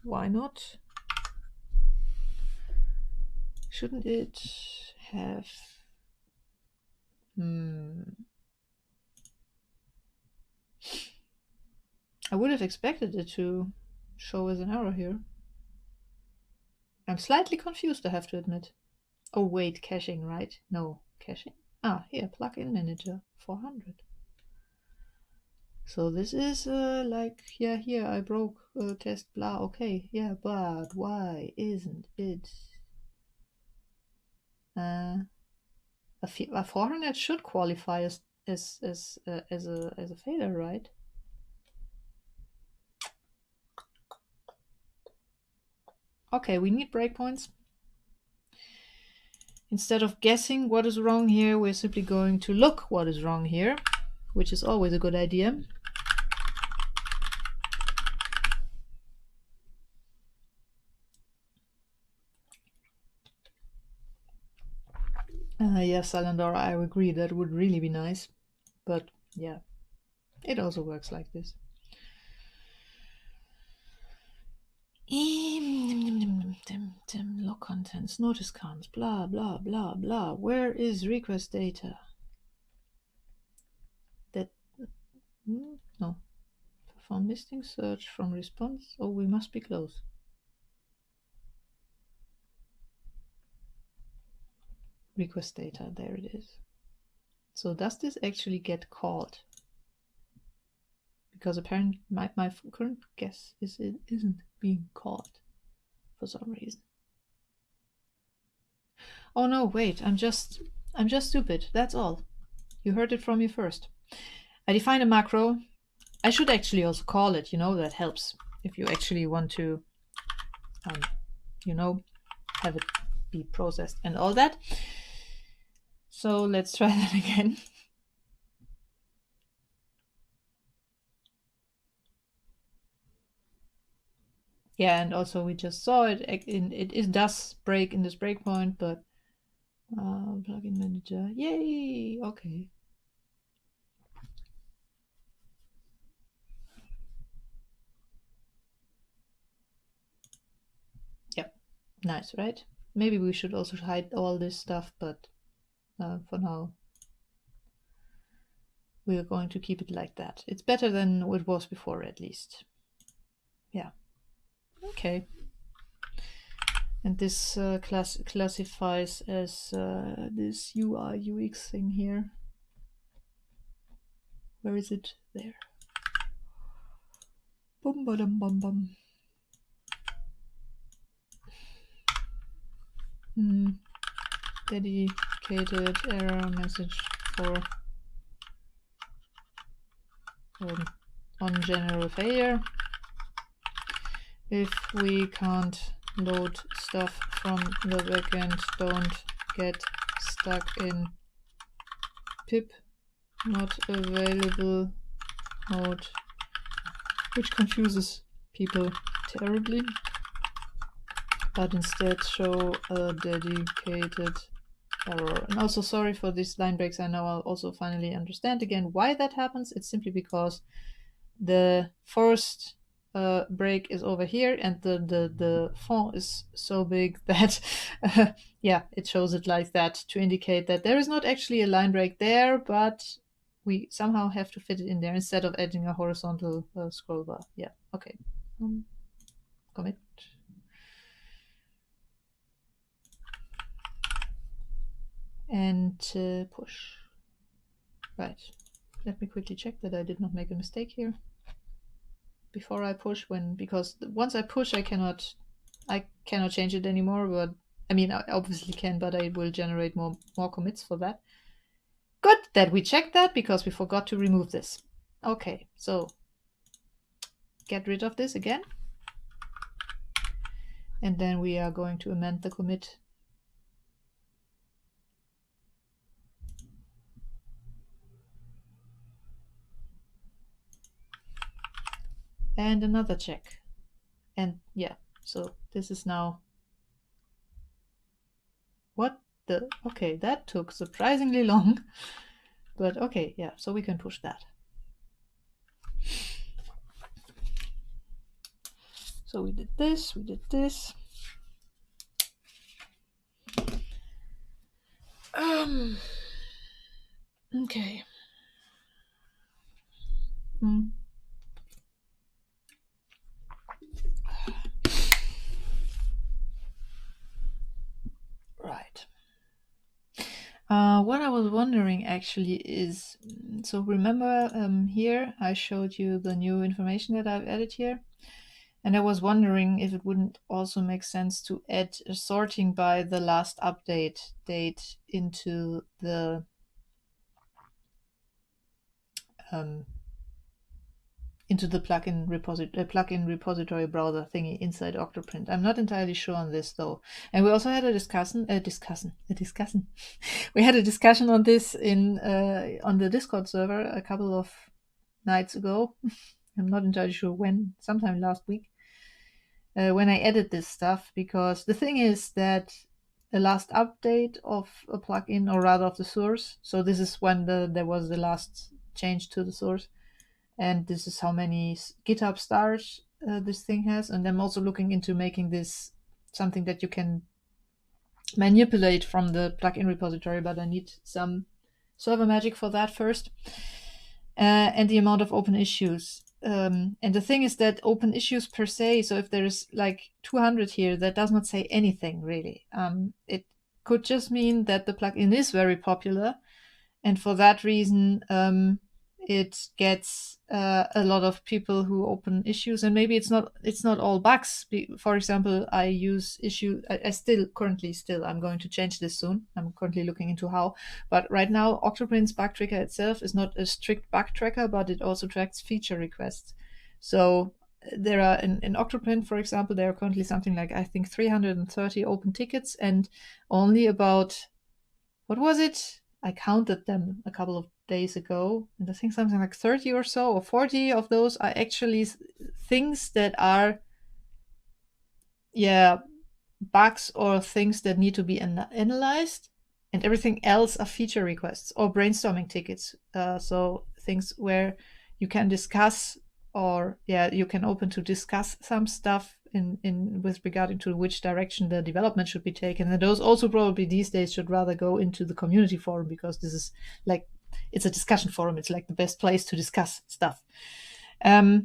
why not? Shouldn't it have... I would have expected it to show as an error here. I'm slightly confused, I have to admit. Oh wait, caching, right? No, caching? Ah, here, plugin manager, 400. So this is like, yeah, here I broke test blah, okay, yeah, but why isn't it a 400 should qualify as a failure, right? Okay, we need breakpoints. Instead of guessing what is wrong here, we're simply going to look what is wrong here, which is always a good idea. Yes, Salandora, I agree, that would really be nice. But yeah, it also works like this. Log contents, notice counts, blah, blah, blah, blah. Where is request data? That, no. Perform listing search from response. Oh, we must be close. Request data, there it is. So does this actually get called? Because apparently my current guess is it isn't being called for some reason. Oh no, wait, I'm just stupid. That's all. You heard it from me first. I define a macro. I should actually also call it, that helps if you actually want to, have it be processed and all that. So let's try that again. Yeah, and also we just saw it. It does break in this breakpoint, but plugin manager, yay! Okay. Yep, nice, right? Maybe we should also hide all this stuff, but for now we are going to keep it like that. It's better than it was before, at least. Yeah. Okay. And this classifies as this UI UX thing here. Where is it? There. Bum ba dum bum bum. Dedicated error message for on general failure. If we can't load stuff from the backend, don't get stuck in pip not available mode, which confuses people terribly, but instead show a dedicated error. And also sorry for these line breaks. I know I'll also finally understand again why that happens. It's simply because the first break is over here and the font is so big that yeah, it shows it like that to indicate that there is not actually a line break there, but we somehow have to fit it in there instead of adding a horizontal scroll bar. Yeah, okay. Commit. And push. Right. Let me quickly check that I did not make a mistake here before I push, because once I push I cannot change it anymore. But I mean, I obviously can, but I will generate more commits for that. Good that we checked that, because we forgot to remove this. Okay, so get rid of this again, and then we are going to amend the commit. And another check. And yeah, so this is now what the, okay, that took surprisingly long. But okay, yeah, so we can push that. So we did this, okay. Right. What I was wondering actually is, so remember here I showed you the new information that I've added here, and I was wondering if it wouldn't also make sense to add a sorting by the last update date into the plugin repository browser thingy inside OctoPrint. I'm not entirely sure on this though. And we also had a discussion. We had a discussion on this in on the Discord server a couple of nights ago. I'm not entirely sure when, sometime last week, when I added this stuff, because the thing is that the last update of a plugin, or rather of the source, so this is when there was the last change to the source, and this is how many GitHub stars this thing has. And I'm also looking into making this something that you can manipulate from the plugin repository, but I need some server magic for that first. And the amount of open issues. And the thing is that open issues per se, so if there's like 200 here, that does not say anything really. It could just mean that the plugin is very popular, and for that reason it gets a lot of people who open issues, and maybe it's not all bugs. For example, I use I still I'm going to change this soon. I'm currently looking into how, but right now OctoPrint's bug tracker itself is not a strict bug tracker, but it also tracks feature requests. So there are in OctoPrint, for example, there are currently something like, I think, 330 open tickets, and only about, what was it? I counted them a couple of days ago, and I think something like 30 or so, or 40 of those are actually things that are, bugs or things that need to be analyzed, and everything else are feature requests or brainstorming tickets. So things where you can discuss, or you can open to discuss some stuff in with regarding to which direction the development should be taken. And those also probably these days should rather go into the community forum, because this is like, it's a discussion forum. It's like the best place to discuss stuff. So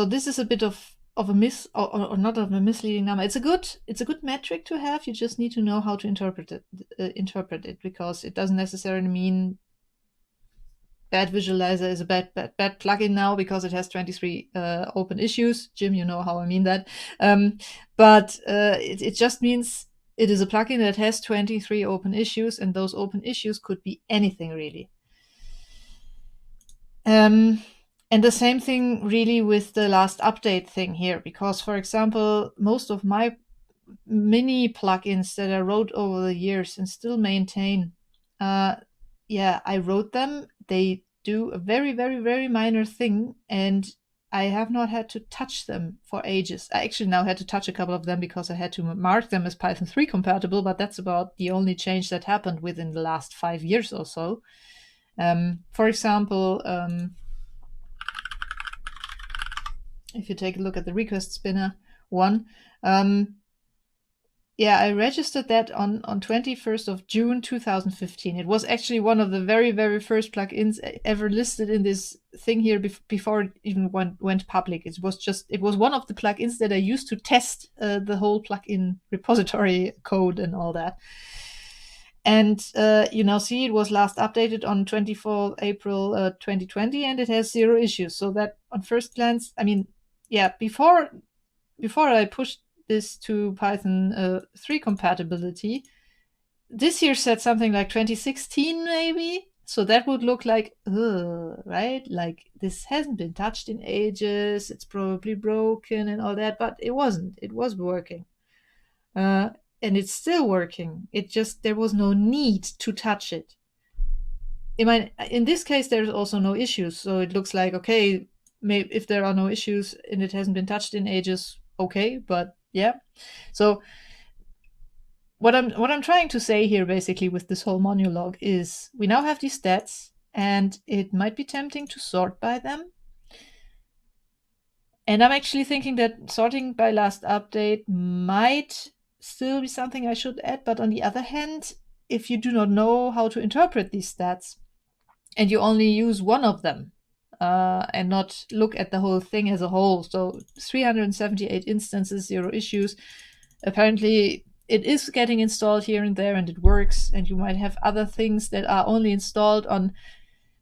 this is a bit of a or not of a misleading number. It's a good metric to have. You just need to know how to interpret it, because it doesn't necessarily mean Bad Visualizer is a bad plugin now because it has 23 open issues. Jim, you know how I mean that. But it just means it is a plugin that has 23 open issues, and those open issues could be anything really. And the same thing really with the last update thing here, because, for example, most of my mini plugins that I wrote over the years and still maintain, I wrote them. They do a very, very, very minor thing, and I have not had to touch them for ages. I actually now had to touch a couple of them because I had to mark them as Python 3 compatible, but that's about the only change that happened within the last 5 years or so. For example, if you take a look at the request spinner one, I registered that on 21st of June 2015. It was actually one of the very, very first plugins ever listed in this thing here before it even went public. It was one of the plugins that I used to test the whole plugin repository code and all that. And you now see it was last updated on 24th April 2020, and it has 0 issues. So that on first glance, I mean, before I pushed this to Python 3 compatibility, this here said something like 2016 maybe. So that would look like, right? Like, this hasn't been touched in ages. It's probably broken and all that, but it wasn't. It was working. And it's still working. It just, there was no need to touch it. In this case, there's also no issues. So it looks like, okay, maybe if there are no issues and it hasn't been touched in ages, okay, but so what I'm trying to say here basically with this whole monologue is we now have these stats, and it might be tempting to sort by them. And I'm actually thinking that sorting by last update might still be something I should add. But on the other hand, if you do not know how to interpret these stats and you only use one of them, and not look at the whole thing as a whole, so 378 instances, 0 issues, apparently it is getting installed here and there and it works, and you might have other things that are only installed on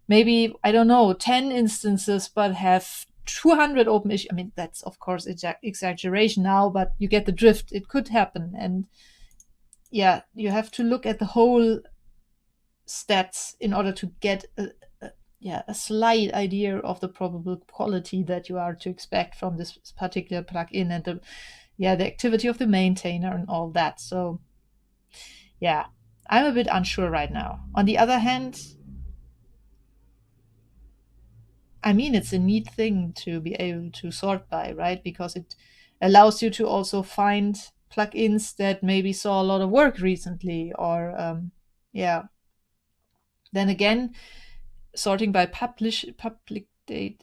maybe, I don't know, 10 instances, but have 200 open issues. I mean, that's of course exaggeration now, but you get the drift. It could happen. And yeah, you have to look at the whole stats in order to get a slight idea of the probable quality that you are to expect from this particular plugin, and the activity of the maintainer and all that. So yeah, I'm a bit unsure right now. On the other hand, I mean, it's a neat thing to be able to sort by, right? Because it allows you to also find plugins that maybe saw a lot of work recently, or Then again, sorting by public date.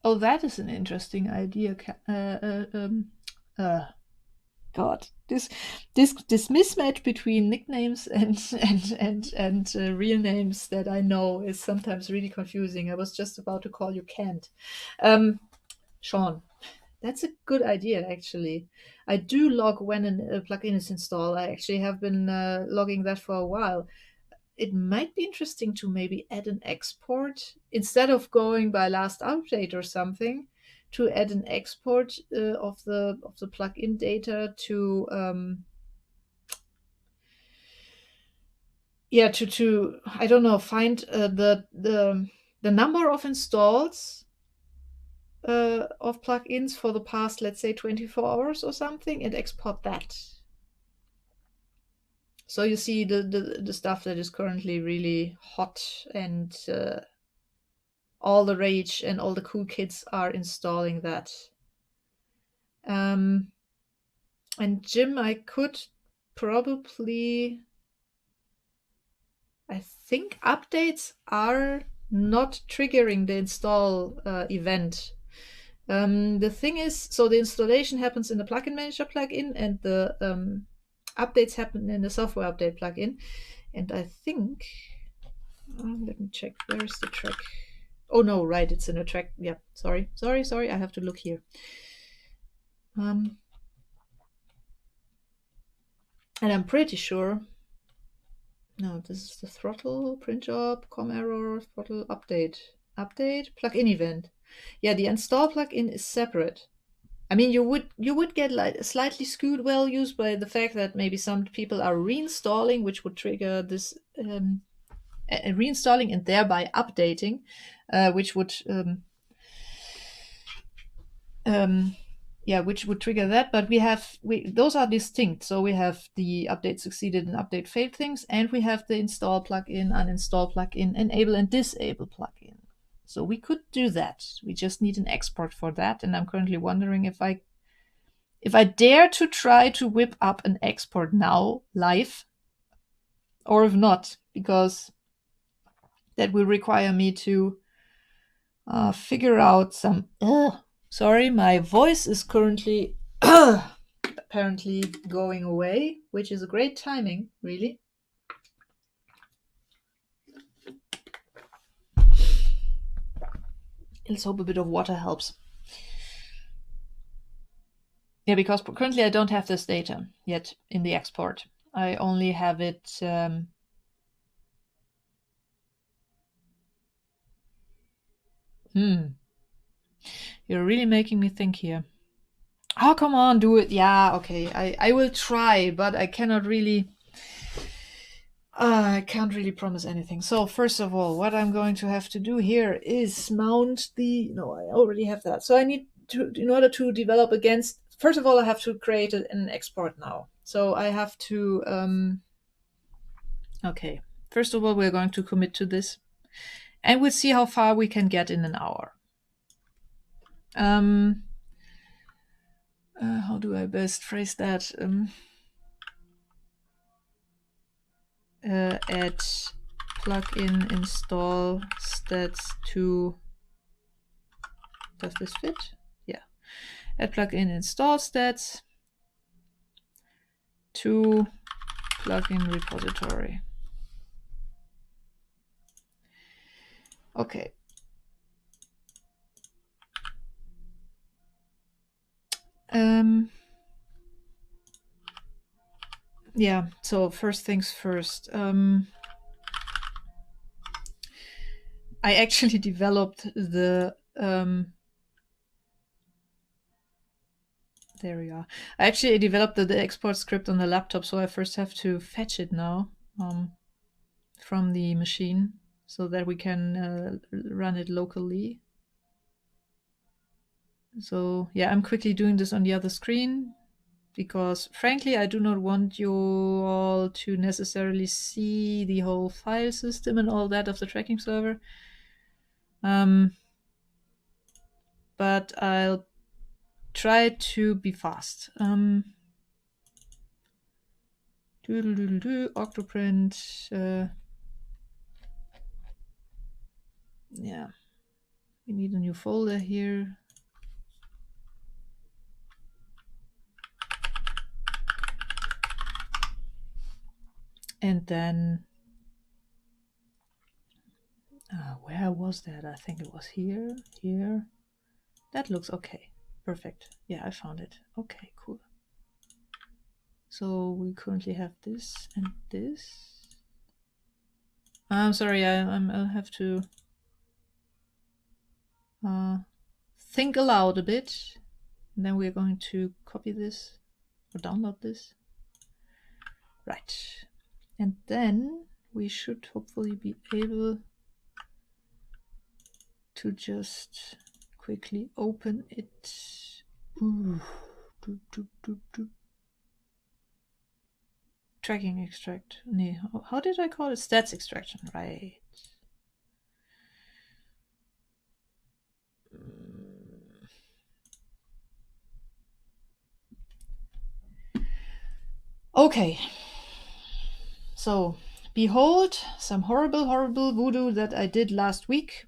Oh, that is an interesting idea. God, this mismatch between nicknames and real names that I know is sometimes really confusing. I was just about to call you Kent. Sean, that's a good idea, actually. I do log when a plugin is installed. I actually have been logging that for a while. It might be interesting to maybe add an export instead of going by last update or something, to add an export of the plugin data to to I don't know, find the number of installs of plugins for the past, let's say, 24 hours or something, and export that. So you see the stuff that is currently really hot and all the rage, and all the cool kids are installing that. And Jim, I could probably, I think updates are not triggering the install event. The thing is, so the installation happens in the plugin manager plugin, and the updates happen in the software update plugin. And I think, let me check, where is the track? Oh no, right, it's in a track. Yeah, sorry, I have to look here. And I'm pretty sure, no, this is the throttle, print job, com error, throttle, update, plugin event. Yeah, the install plugin is separate. I mean, you would get like slightly skewed values by the fact that maybe some people are reinstalling, which would trigger this reinstalling and thereby updating, which would which would trigger that. But those are distinct. So we have the update succeeded and update failed things, and we have the install plugin, uninstall plugin, enable and disable plugin. So we could do that. We just need an export for that, and I'm currently wondering if I dare to try to whip up an export now live, or if not, because that will require me to figure out some. Sorry, my voice is currently apparently going away, which is a great timing, really. Let's hope a bit of water helps. Yeah, because currently I don't have this data yet in the export. I only have it. You're really making me think here. Oh, come on, do it. Yeah, okay. I will try, but I cannot really. I can't really promise anything. So first of all, what I'm going to have to do here is mount the. No, I already have that. So I need to, in order to develop against. First of all, I have to create an export now. So I have to. Okay. First of all, we're going to commit to this, and we'll see how far we can get in an hour. How do I best phrase that? Add plugin install stats to. Does this fit? Yeah. Add plugin install stats to plugin repository. Okay. Yeah, so first things first. I actually developed the there we are. I actually developed the export script on the laptop, so I first have to fetch it now from the machine so that we can run it locally. So yeah, I'm quickly doing this on the other screen because frankly, I do not want you all to necessarily see the whole file system and all that of the tracking server. But I'll try to be fast. OctoPrint. Yeah, we need a new folder here. And then, where was that? I think it was here, here. That looks okay. Perfect. Yeah, I found it. Okay, cool. So we currently have this and this. I'm sorry, I'll have to think aloud a bit. And then we're going to copy this or download this. Right. And then we should hopefully be able to just quickly open it. Ooh. Tracking extract. Nee, how did I call it? Stats extraction, right. Okay. So, behold some horrible, horrible voodoo that I did last week.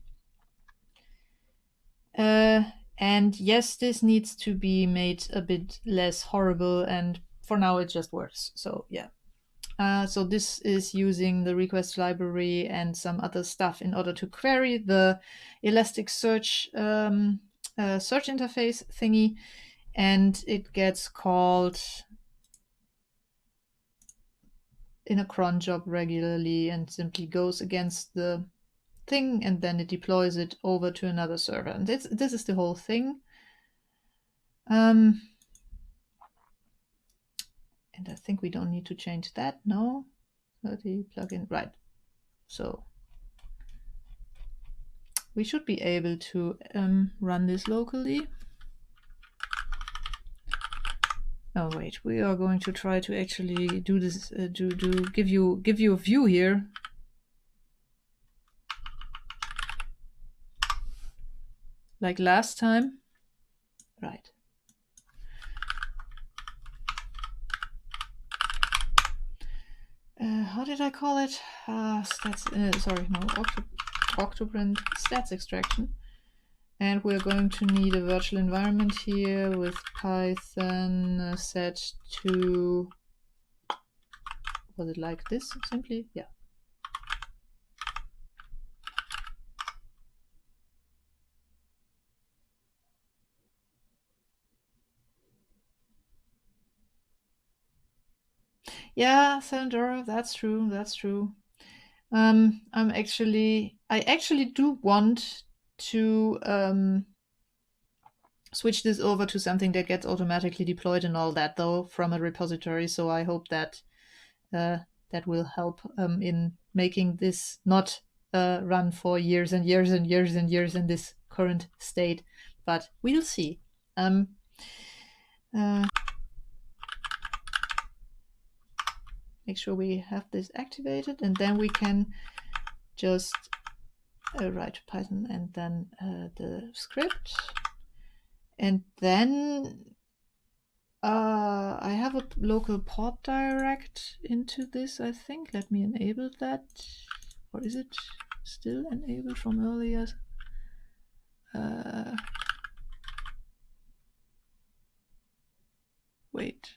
And yes, this needs to be made a bit less horrible, and for now it just works. So yeah. So this is using the request library and some other stuff in order to query the Elasticsearch search interface thingy, and it gets called in a cron job regularly and simply goes against the thing, and then it deploys it over to another server. And this is the whole thing. And I think we don't need to change that. No, 30 plugin, right? So we should be able to run this locally. Oh wait, we are going to try to actually do this. Give you a view here. Like last time, right? How did I call it? Stats. Sorry, no. OctoPrint stats extraction. And we're going to need a virtual environment here with Python set to, was it like this simply? Yeah. Yeah, Sandra, that's true. That's true. I actually do want to switch this over to something that gets automatically deployed and all that, though, from a repository. So I hope that that will help in making this not run for years and years and years and years in this current state. But we'll see. Make sure we have this activated, and then we can just write Python and then the script. And then I have a local port direct into this, I think. Let me enable that. Or is it still enabled from earlier? Wait.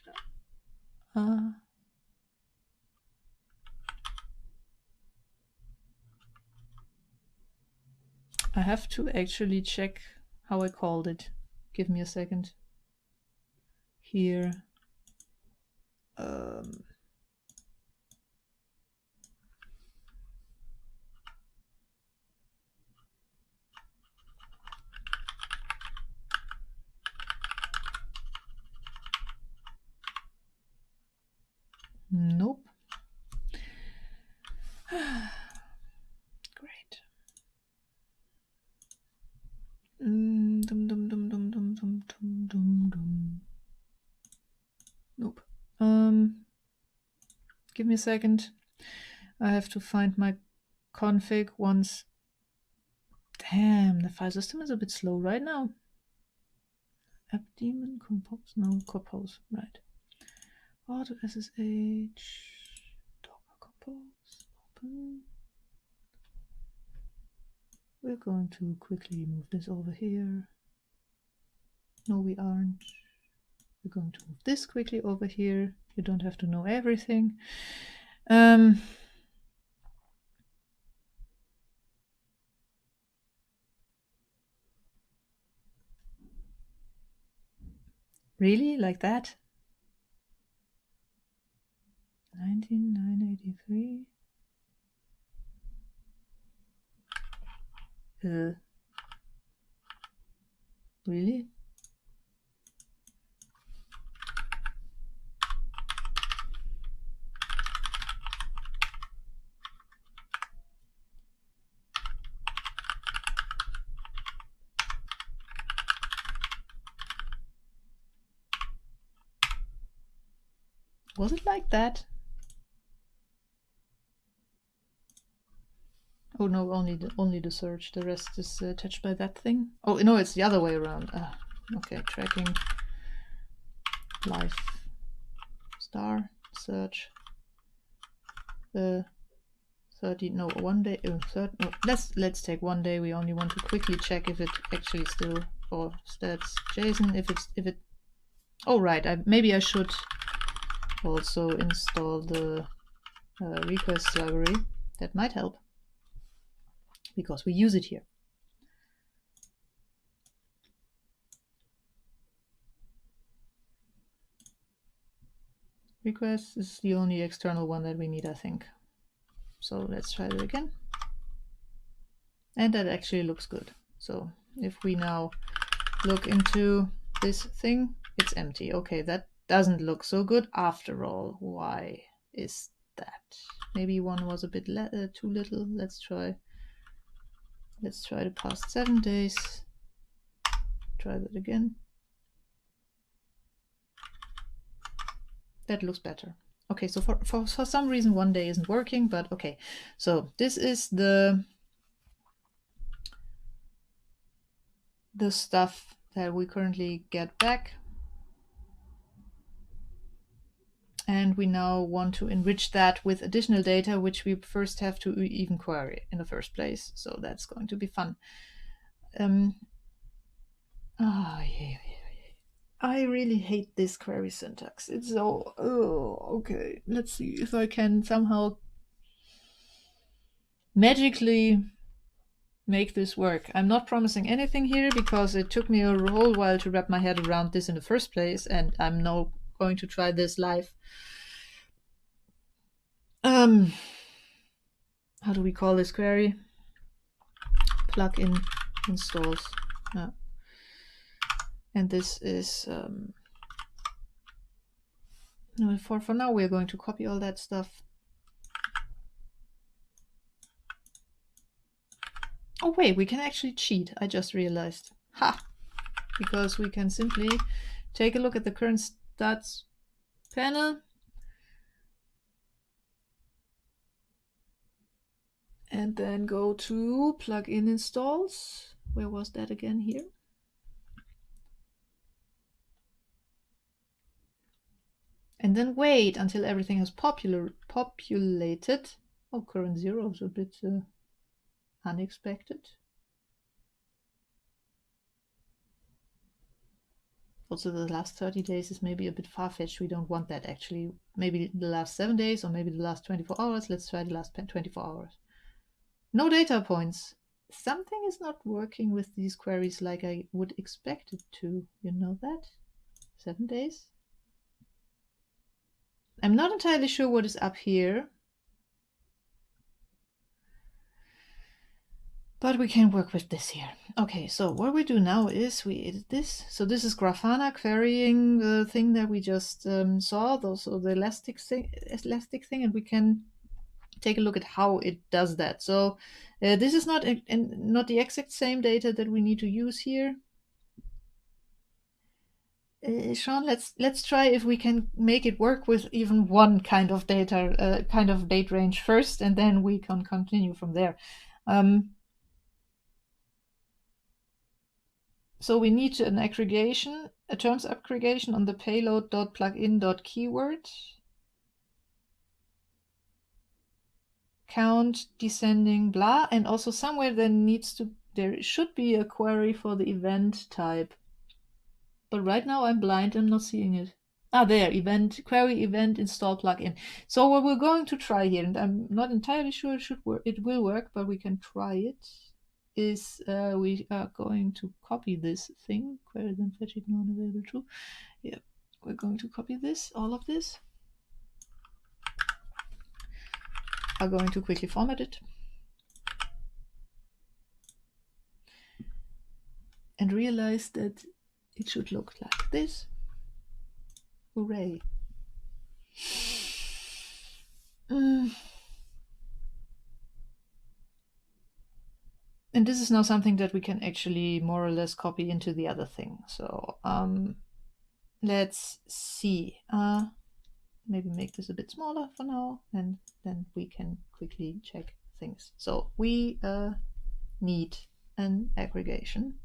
I have to actually check how I called it. Give me a second. here. Nope. Great. Dum, dum, dum, dum, dum, dum, dum, dum, dum. Nope. Give me a second. I have to find my config once. Damn, the file system is a bit slow right now. App daemon compose, no compose, right. Auto SSH, Docker compose, open. We're going to quickly move this over here. No, we aren't. We're going to move this quickly over here. You don't have to know everything. Really? Like that? 19983? Really? Was it like that? Oh no, only the search. The rest is touched by that thing. Oh no, it's the other way around. Okay, tracking, live, star, search. 30. No, 1 day. No, let's take 1 day. We only want to quickly check if it actually still or stats JSON. If it. Oh right. Maybe I should also install the request library. That might help because we use it here. Request is the only external one that we need, I think. So let's try it again. And that actually looks good. So if we now look into this thing, it's empty. Okay, that doesn't look so good after all. Why is that? Maybe one was a bit too little. Let's try the past 7 days. Try that again. That looks better. Okay, so for some reason 1 day isn't working, but okay. So this is the stuff that we currently get back. And we now want to enrich that with additional data, which we first have to even query in the first place. So that's going to be fun. I really hate this query syntax. It's so, okay. Let's see if I can somehow magically make this work. I'm not promising anything here because it took me a whole while to wrap my head around this in the first place, and I'm now going to try this live. How do we call this query? Plugin installs. And this is no, for now we're going to copy all that stuff. Oh wait, we can actually cheat. I just realized. Ha! Because we can simply take a look at the current stats panel and then go to plugin installs. Where was that again? Here. And then wait until everything has populated. Oh, current 0 is a bit unexpected. Also, the last 30 days is maybe a bit far-fetched. We don't want that actually. Maybe the last 7 days or maybe the last 24 hours. Let's try the last 24 hours. No data points. Something is not working with these queries like I would expect it to. You know that? 7 days? I'm not entirely sure what is up here, but we can work with this here. Okay, so what we do now is we edit this. So this is Grafana querying the thing that we just saw, so the elastic thing, and we can take a look at how it does that. So this is not the exact same data that we need to use here. Sean, let's try if we can make it work with even one kind of data, kind of date range first, and then we can continue from there. So we need an aggregation, a terms aggregation on the payload.plugin.keyword. Count descending blah, and also somewhere there should be a query for the event type. But right now I'm blind, I'm not seeing it. Ah, there, query event install plugin. So what we're going to try here, and I'm not entirely sure it will work, but we can try it, is we are going to copy this thing, query then fetch it non-available true. Yeah, we're going to copy this, all of this. Are going to quickly format it. And realize that it should look like this. Hooray. And this is now something that we can actually more or less copy into the other thing. So let's see. Maybe make this a bit smaller for now, and then we can quickly check things. So we need an aggregation.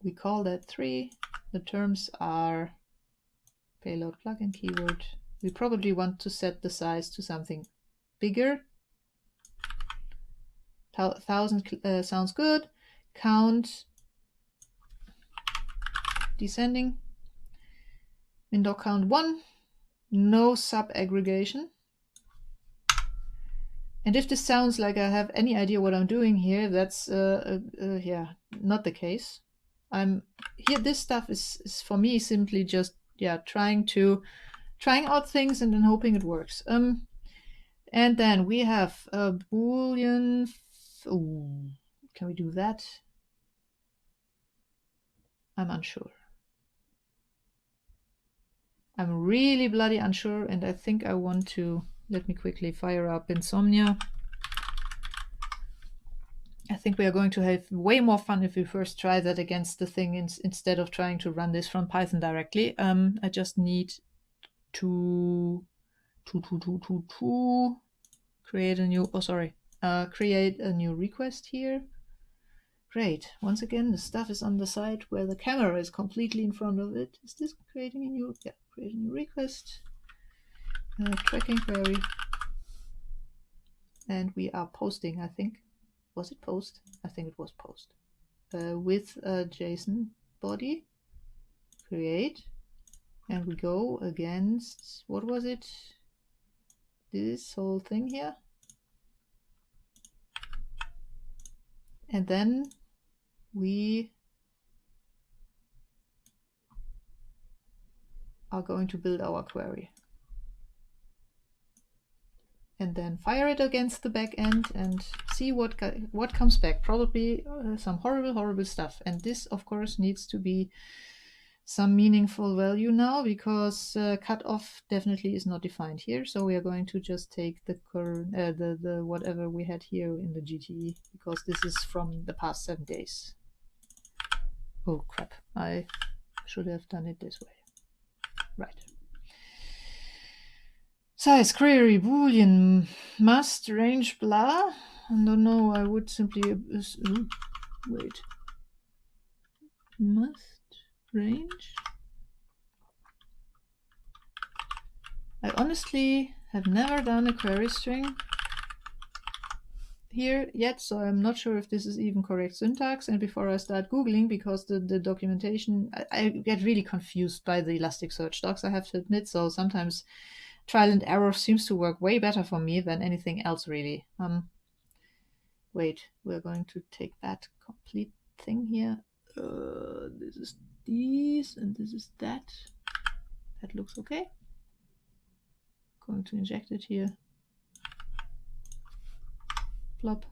We call that 3. The terms are payload plugin keyword. We probably want to set the size to something bigger. 1000 sounds good. Count descending. Window count 1. No sub aggregation. And if this sounds like I have any idea what I'm doing here, that's yeah, not the case. Here. This stuff is for me simply just trying out things and then hoping it works. And then we have a boolean. Ooh, can we do that? I'm unsure. I'm really bloody unsure, and I think I want to, let me quickly fire up Insomnia. I think we are going to have way more fun if we first try that against the thing instead of trying to run this from Python directly. I just need to create a new, create a new request here. Great. Once again, the stuff is on the side where the camera is completely in front of it. Is this creating a new? Yeah, create a new request. Tracking query. And we are posting, I think. Was it post? I think it was post. With a JSON body. Create. And we go against, what was it? This whole thing here. And then we are going to build our query. And then fire it against the backend and see what comes back. Probably some horrible stuff. And this, of course, needs to be some meaningful value now, because cutoff definitely is not defined here. So we are going to just take the current, the whatever we had here in the GTE, because this is from the past 7 days. Oh crap! I should have done it this way. Right. Size query boolean must range blah. I don't know. I would simply wait. Must range. I honestly have never done a query string here yet, so I'm not sure if this is even correct syntax. And before I start Googling, because the documentation, I get really confused by the Elasticsearch docs, I have to admit. So sometimes trial and error seems to work way better for me than anything else, really. Wait, we're going to take that complete thing here. This is these, and this is that. That looks okay. going to inject it here. Plop.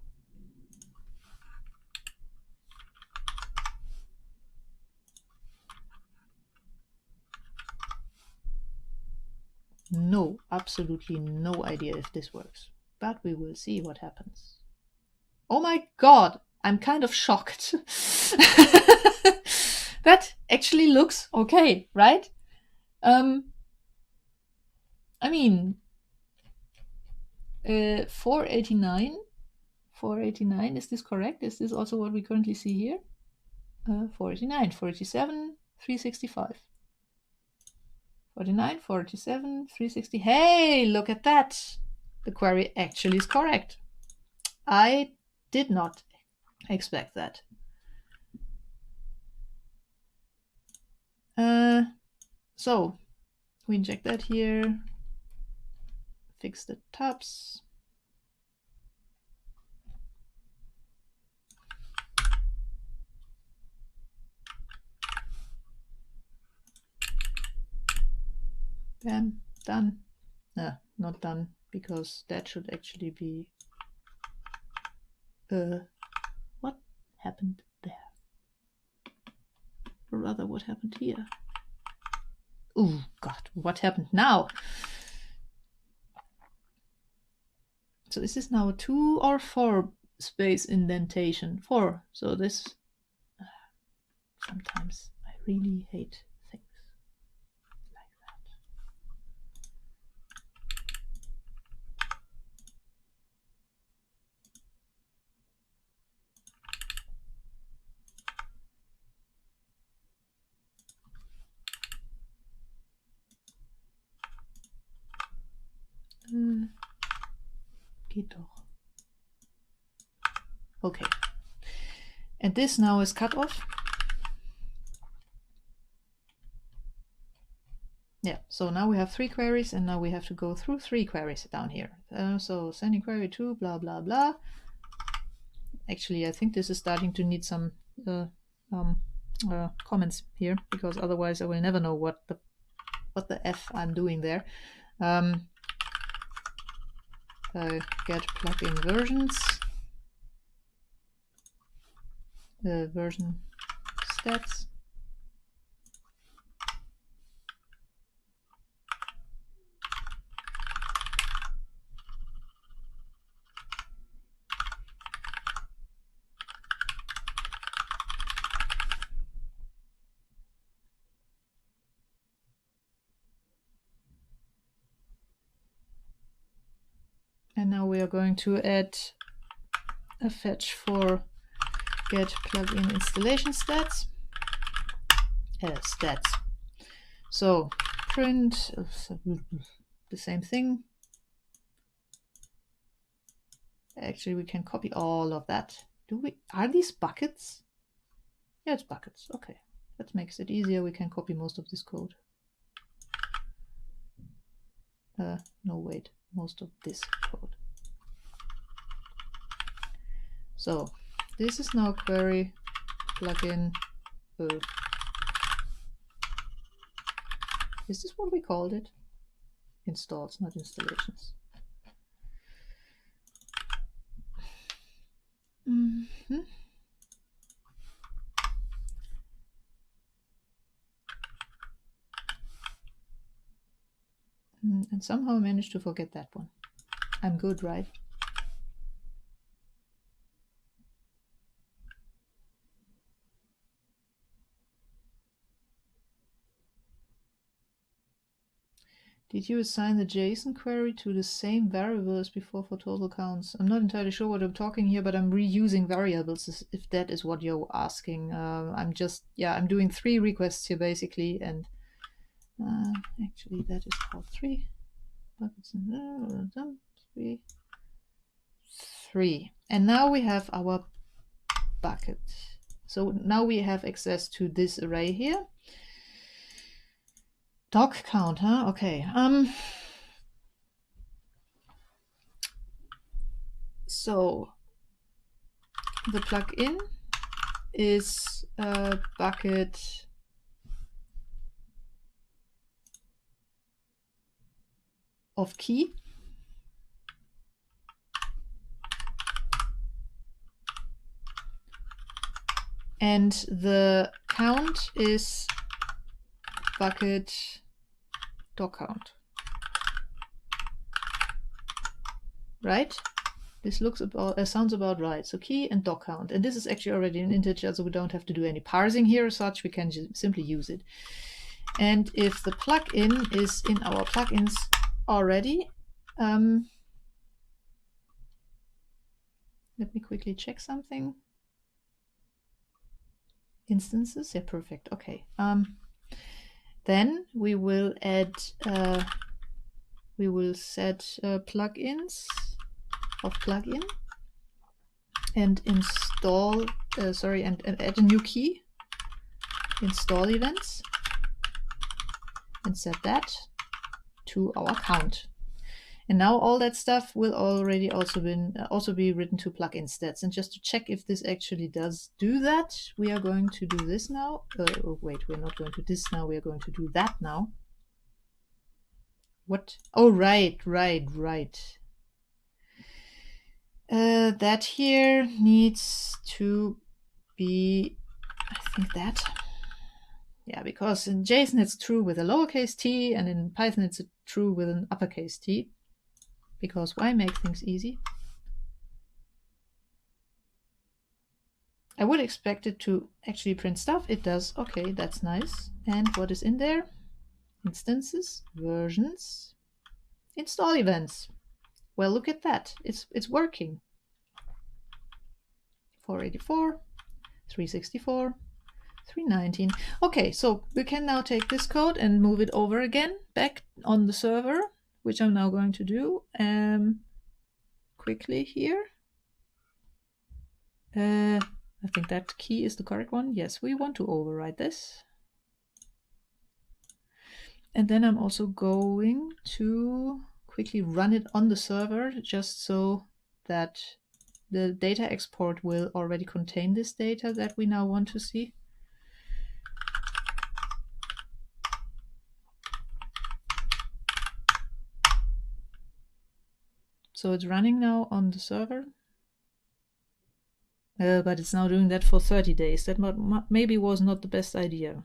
No, absolutely no idea if this works, but we will see what happens. Oh my god, I'm kind of shocked. That actually looks okay, right? I mean, 489. 489, is this correct? Is this also what we currently see here? 489, 487, 365. 49, 487, 360. Hey, look at that. The query actually is correct. I did not expect that. So we inject that here, fix the tabs. Bam, done. No, not done, because that should actually be... what happened there? Or rather, what happened here? Oh god, what happened now? So is this now a 2 or 4 space indentation? 4. So this... sometimes I really hate things like that. Geht doch. Okay. And this now is cut off. Yeah, so now we have 3 queries, and now we have to go through 3 queries down here. So sending query to blah blah blah. Actually, I think this is starting to need some comments here, because otherwise I will never know what the F I'm doing there. Get plugin versions, version stats. And now we are going to add a fetch for get plugin installation stats. Stats. So print the same thing. Actually, we can copy all of that. Do we? Are these buckets? Yeah, it's buckets. Okay, that makes it easier. We can copy most of this code. No, wait, most of this code. So this is now query plugin. Is this what we called it? Installs, not installations. Mm-hmm. And somehow I managed to forget that one. I'm good, right? Did you assign the JSON query to the same variable as before for total counts? I'm not entirely sure what I'm talking here, but I'm reusing variables, if that is what you're asking. I'm doing 3 requests here basically, and actually that is called 3 buckets and 3. And now we have our bucket. So now we have access to this array here. Doc count, huh? Okay. So the plugin is a bucket of key. And the count is bucket doc count. Right? This looks about sounds about right. So key and doc count. And this is actually already an integer, so we don't have to do any parsing here as such. We can just simply use it. And if the plugin is in our plugins already, let me quickly check something. Instances, yeah, perfect. Okay. Then we will add, we will set plugins of plugin and install, and add a new key, install events, and set that to our count. And now all that stuff will already also be written to plugin stats. And just to check if this actually does do that, we are going to do this now. Oh, wait, we're not going to this now. We are going to do that now. What? Oh, right. That here needs to be, I think that. Yeah, because in JSON it's true with a lowercase t, and in Python it's true with an uppercase t. Because why make things easy? I would expect it to actually print stuff. It does. Okay, that's nice. And what is in there? Instances, versions, install events. Well, look at that. It's working. 484, 364, 319. Okay, so we can now take this code and move it over again back on the server, which I'm now going to do quickly here. I think that key is the correct one. Yes, we want to override this. And then I'm also going to quickly run it on the server just so that the data export will already contain this data that we now want to see. So it's running now on the server. But it's now doing that for 30 days. That maybe was not the best idea.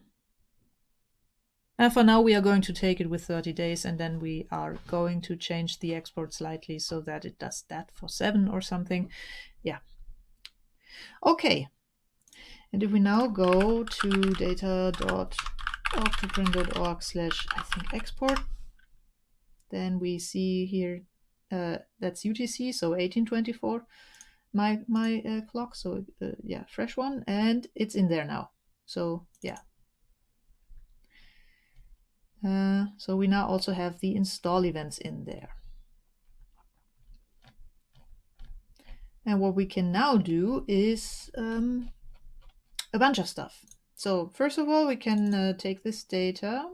For now, we are going to take it with 30 days, and then we are going to change the export slightly so that it does that for 7 or something. Yeah. Okay. And if we now go to data.octoprint.org/export, then we see here that's UTC, so 1824. My clock, so yeah, fresh one, and it's in there now. So yeah. So we now also have the install events in there. And what we can now do is a bunch of stuff. So first of all, we can take this data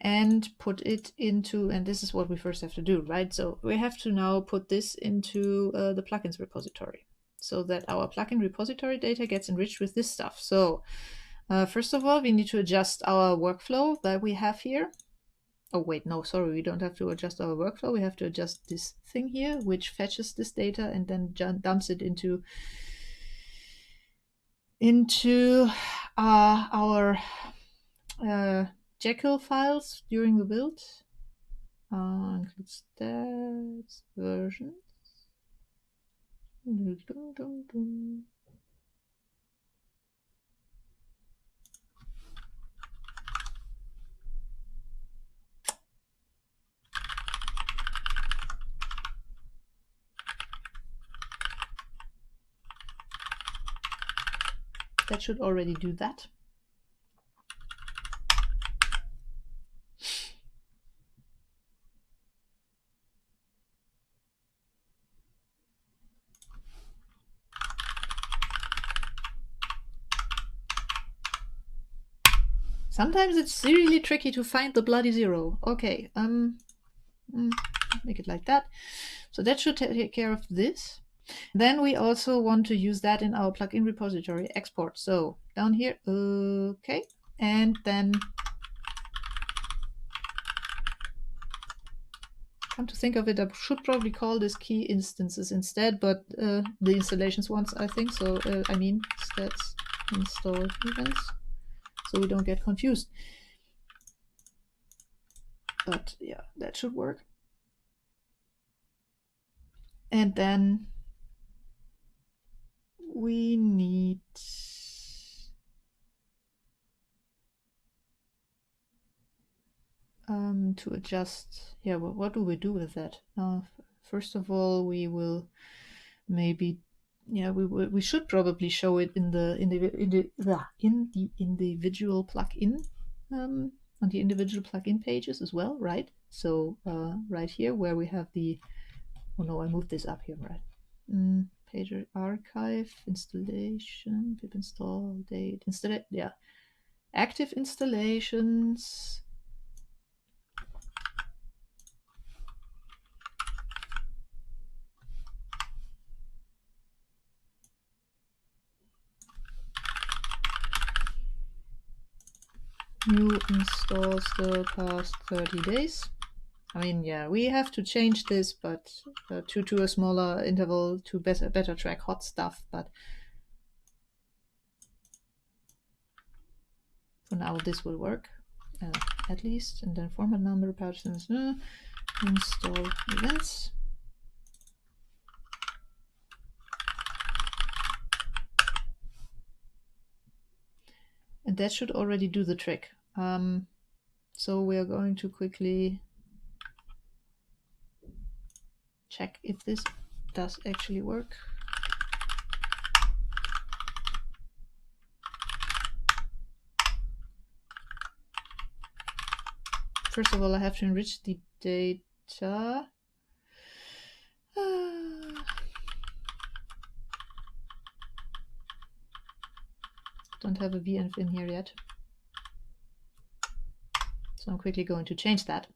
and put it into, and this is what we first have to do, right? So we have to now put this into the plugins repository so that our plugin repository data gets enriched with this stuff. So first of all, we need to adjust our workflow that we have here. Oh, wait, no, sorry, we don't have to adjust our workflow. We have to adjust this thing here, which fetches this data and then dumps it into our Jekyll files during the build. Include stats, versions. That should already do that. Sometimes it's really tricky to find the bloody zero. Okay, make it like that. So that should take care of this. Then we also want to use that in our plugin repository export. So down here, okay, and then come to think of it, I should probably call this key instances instead, but the installations ones, I think. So I mean stats install events, so we don't get confused. But yeah, that should work. And then we need to adjust. Yeah, well, what do we do with that? First of all, we will maybe, yeah, we should probably show it in the individual plugin, on the individual plugin pages as well, right? So right here where we have the, oh no, I moved this up here, right? Pager archive, installation, pip install, date, install, yeah, active installations. New installs the past 30 days. I mean, yeah, we have to change this, but to a smaller interval to better track hot stuff. But for now, this will work at least. And then format number, patterns, install events. And that should already do the trick. So we are going to quickly check if this does actually work. First of all, I have to enrich the data. Don't have a venv in here yet. So I'm quickly going to change that.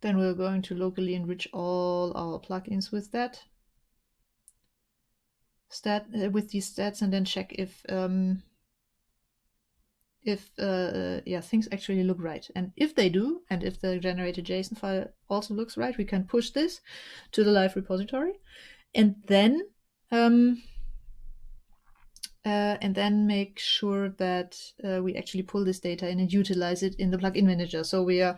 Then we're going to locally enrich all our plugins with that with these stats, and then check if yeah, things actually look right. And if they do, and if the generated JSON file also looks right, we can push this to the live repository, and then make sure that we actually pull this data in and utilize it in the plugin manager. So we are.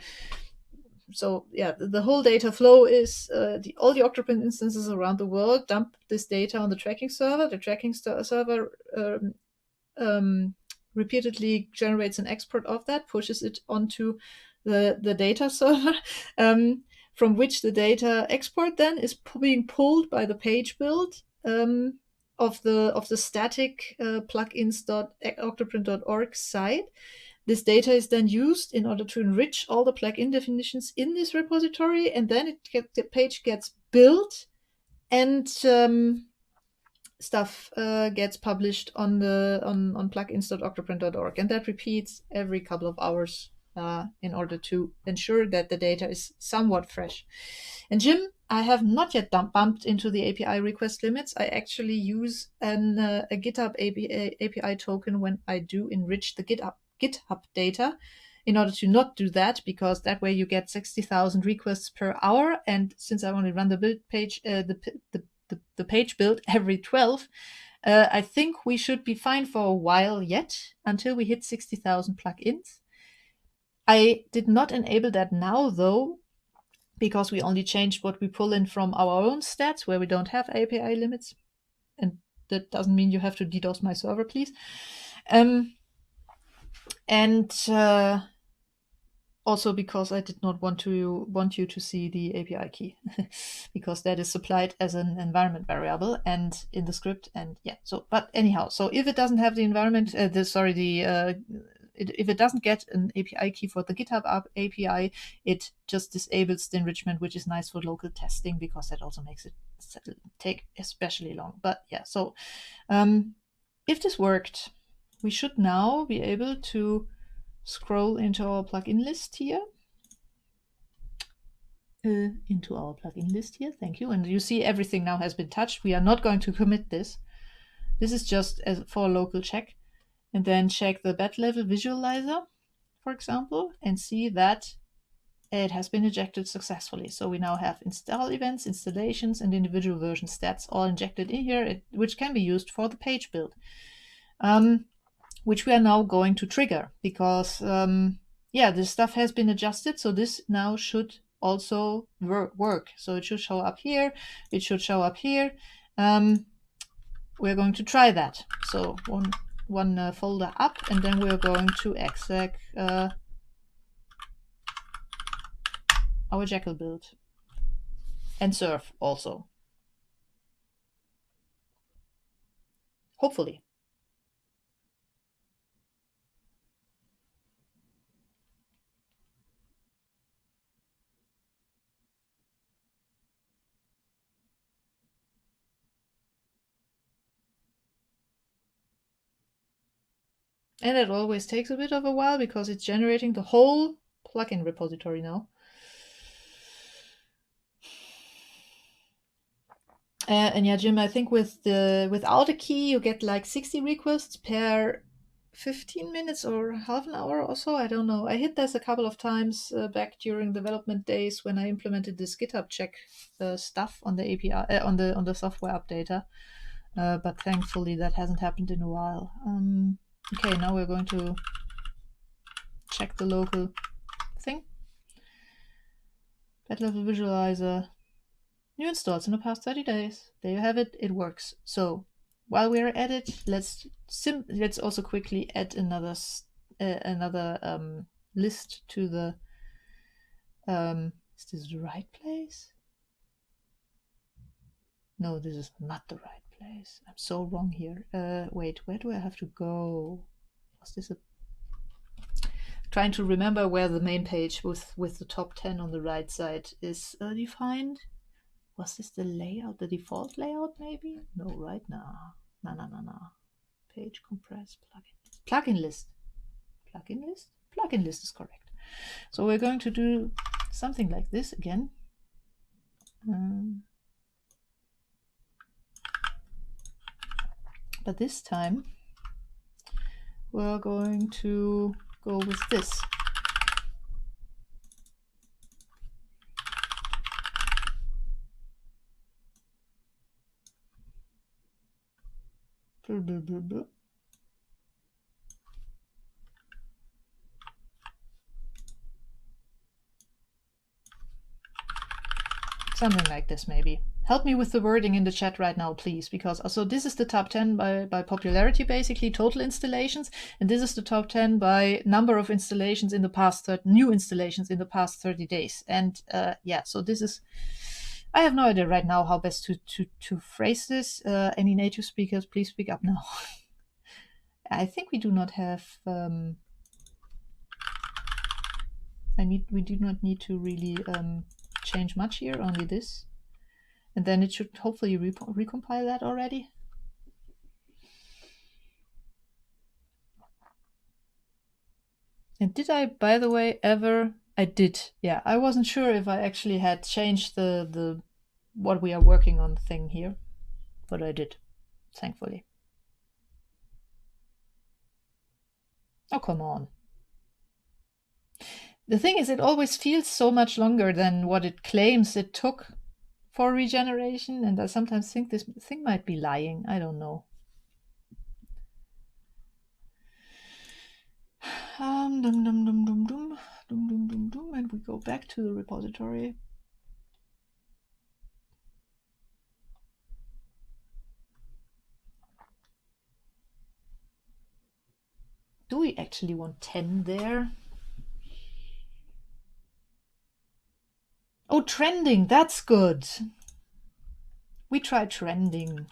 So yeah, the whole data flow is all the OctoPrint instances around the world dump this data on the tracking server. The tracking server repeatedly generates an export of that, pushes it onto the data server, from which the data export then is being pulled by the page build of the static plugins.octoprint.org site. This data is then used in order to enrich all the plugin definitions in this repository, and then the page gets built, and stuff gets published on plugins.octoprint.org, and that repeats every couple of hours in order to ensure that the data is somewhat fresh. And Jim, I have not yet bumped into the API request limits. I actually use a GitHub API token when I do enrich the GitHub data, in order to not do that, because that way you get 60,000 requests per hour. And since I only run the build page, the page build every 12, I think we should be fine for a while yet, until we hit 60,000 plugins. I did not enable that now though, because we only changed what we pull in from our own stats where we don't have API limits. And that doesn't mean you have to DDoS my server, please. Also because I did not want you to see the API key because that is supplied as an environment variable and in the script. And yeah, so but anyhow, so if it doesn't have the environment, if it doesn't get an API key for the GitHub API, it just disables the enrichment, which is nice for local testing because that also makes it take especially long. But yeah, so if this worked, we should now be able to scroll into our plugin list here. Thank you. And you see everything now has been touched. We are not going to commit this. This is just for a local check. And then check the bat level visualizer, for example, and see that it has been injected successfully. So we now have install events, installations, and individual version stats all injected in here, which can be used for the page build. Which we are now going to trigger because, yeah, this stuff has been adjusted. So this now should also work. So it should show up here. It should show up here. We're going to try that. So one folder up, and then we're going to exec our Jekyll build and serve also. Hopefully. And it always takes a bit of a while because it's generating the whole plugin repository now. And yeah, Jim, I think without a key, you get like 60 requests per 15 minutes or half an hour or so. I don't know. I hit this a couple of times back during development days when I implemented this GitHub check stuff on the API on the software updater. But thankfully, that hasn't happened in a while. Okay, now we're going to check the local thing. Bat level visualizer. New installs in the past 30 days. There you have it. It works. So while we're at it, let's also quickly add another list to the. Is this the right place? No, this is not the right place. I'm so wrong here. Wait, where do I have to go? Was this a? Trying to remember where the main page with the top 10 on the right side is defined. Was this the layout, the default layout maybe? No, right now. No. Page compress plugin list. Plugin list? Plugin list is correct. So we're going to do something like this again. But this time we're going to go with this. Something like this, maybe. Help me with the wording in the chat right now, please, because so this is the top 10 by popularity, basically, total installations, and this is the top 10 by number of installations in the past, new installations in the past 30 days. And yeah, so this is, I have no idea right now how best to phrase this. Any native speakers, please speak up now. I think we do not have, we do not need to really change much here, only this. And then it should hopefully recompile that already. And did I, by the way, ever? I did. Yeah, I wasn't sure if I actually had changed the what we are working on thing here, but I did, thankfully. Oh, come on. The thing is, it always feels so much longer than what it claims it took for regeneration, and I sometimes think this thing might be lying. I don't know. And we go back to the repository. Do we actually want 10 there? trending, that's good. We try trending.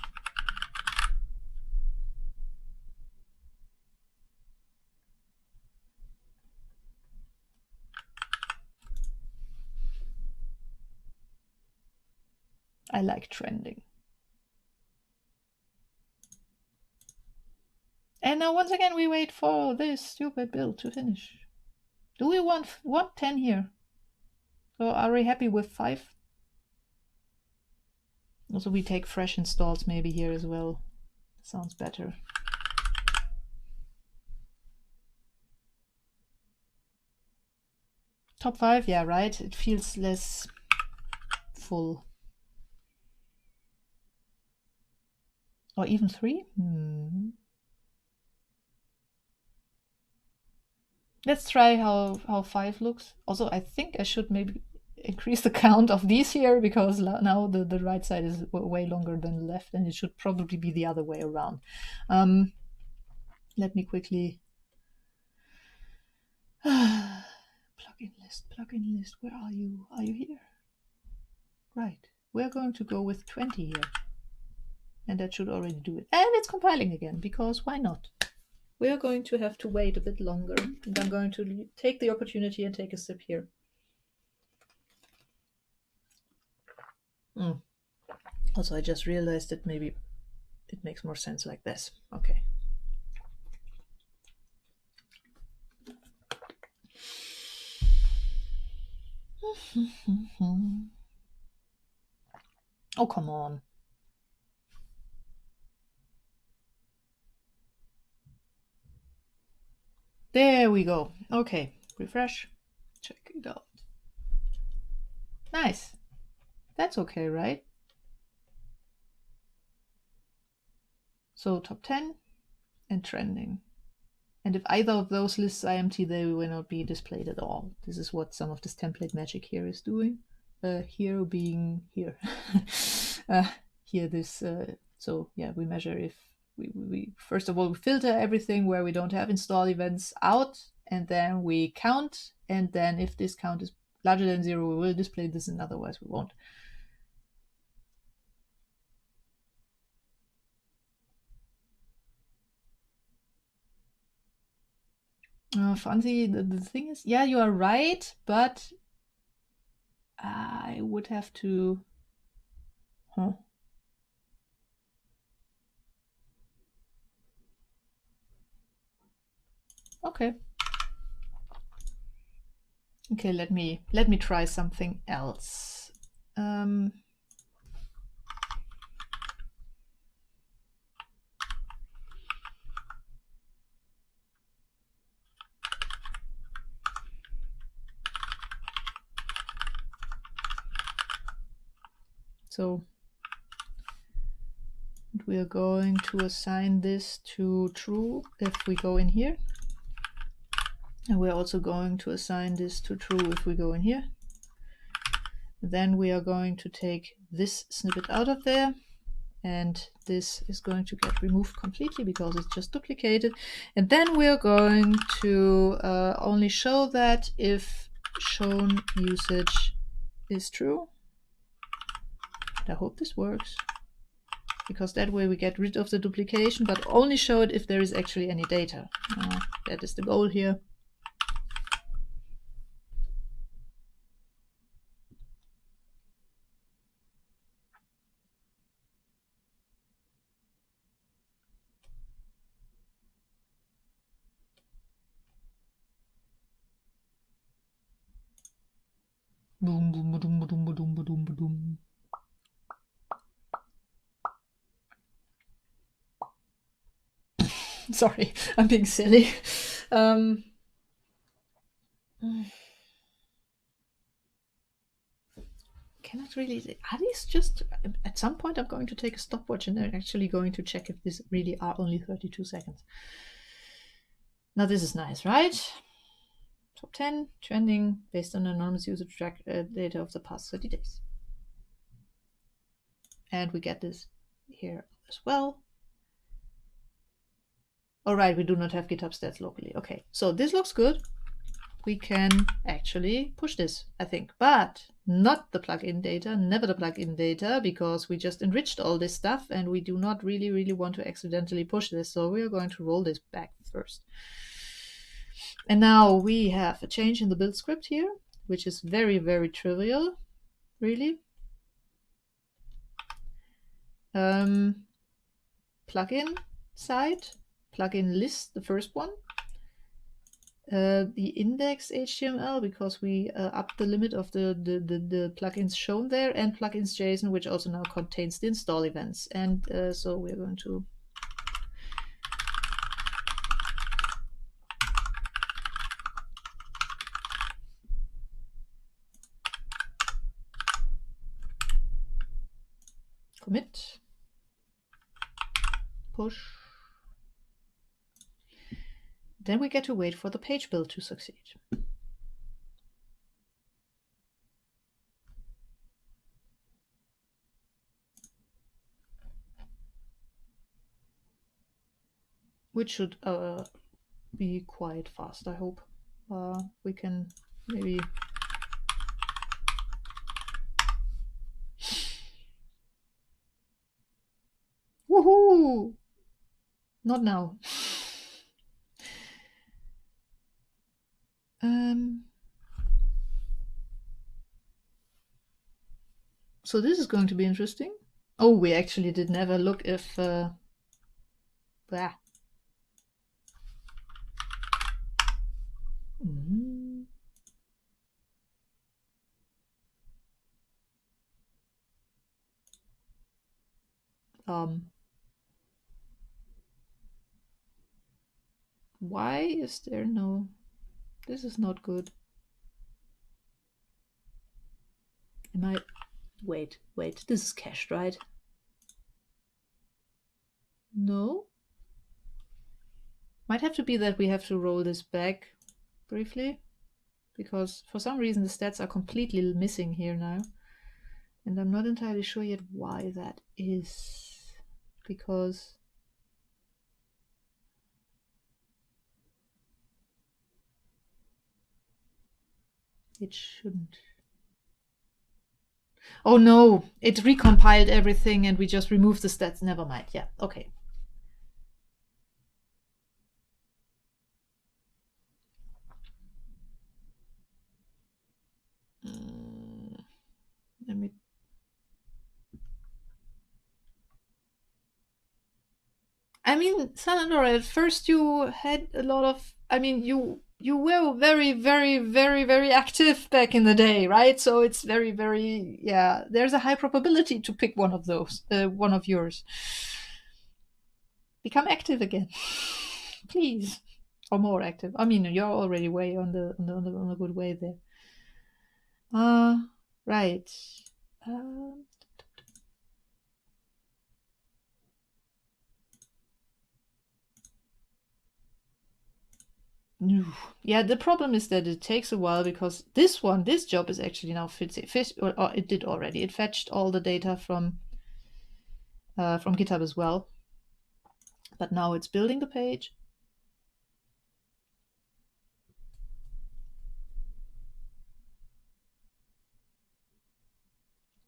I like trending. And now once again we wait for this stupid build to finish. Do we want 10 here? So are we happy with 5? Also we take fresh installs maybe here as well. Sounds better. Top 5, yeah, right? It feels less full. Or even 3? Let's try how 5 looks. Also, I think I should maybe increase the count of these here, because now the right side is way longer than the left, and it should probably be the other way around. Let me quickly... plugin list, where are you? Are you here? Right, we're going to go with 20 here. And that should already do it. And it's compiling again, because why not? We're going to have to wait a bit longer, and I'm going to take the opportunity and take a sip here. Also, I just realized that maybe it makes more sense like this. Okay. Oh, come on. There we go. Okay, refresh. Check it out. Nice. That's okay, right? So top 10 and trending. And if either of those lists are empty, they will not be displayed at all. This is what some of this template magic here is doing. Here being here. Here this, so yeah, we measure if we first of all, we filter everything where we don't have install events out, and then we count, and then if this count is larger than 0, we will display this, and otherwise we won't. Fancy, the thing is, yeah, you are right, but I would have to... Okay. Okay, let me try something else. So we are going to assign this to true if we go in here. And we're also going to assign this to true if we go in here. Then we are going to take this snippet out of there, and this is going to get removed completely because it's just duplicated. And then we're going to only show that if shown usage is true. I hope this works, because that way we get rid of the duplication, but only show it if there is actually any data. That is the goal here. Boom, boom, boom, boom, boom, boom, boom. Sorry, I'm being silly. Cannot really... Are these just... At some point I'm going to take a stopwatch and I'm actually going to check if these really are only 32 seconds. Now this is nice, right? Top 10, trending, based on anonymous user track data of the past 30 days. And we get this here as well. All right, we do not have GitHub stats locally. Okay, so this looks good. We can actually push this, I think. But not the plugin data, never the plugin data, because we just enriched all this stuff and we do not really want to accidentally push this. So we are going to roll this back first. And now we have a change in the build script here, which is very trivial, really. Plugin side, plugin list, the first one. The index HTML, because we upped the limit of the plugins shown there, and plugins JSON, which also now contains the install events. And so we're going to commit, push. Then we get to wait for the page build to succeed. Which should be quite fast, I hope. We can maybe... Woohoo! Not now. So this is going to be interesting. Oh, we actually did never look if... Why is there no... This is not good. Am I... Wait, this is cached, right? No? Might have to be that we have to roll this back briefly, because for some reason the stats are completely missing here now. And I'm not entirely sure yet why that is. Because... it shouldn't. Oh no, it recompiled everything and we just removed the stats. Never mind. Yeah, okay. Let me... I mean, Sanador, at first you had a lot of... I mean, you were very active back in the day, right? So it's very, yeah, there's a high probability to pick one of those, one of yours. Become active again, please, or more active. I mean, you're already way on the good way there. Right. Yeah, the problem is that it takes a while, because this job is actually now or it did already. It fetched all the data from GitHub as well. But now it's building the page.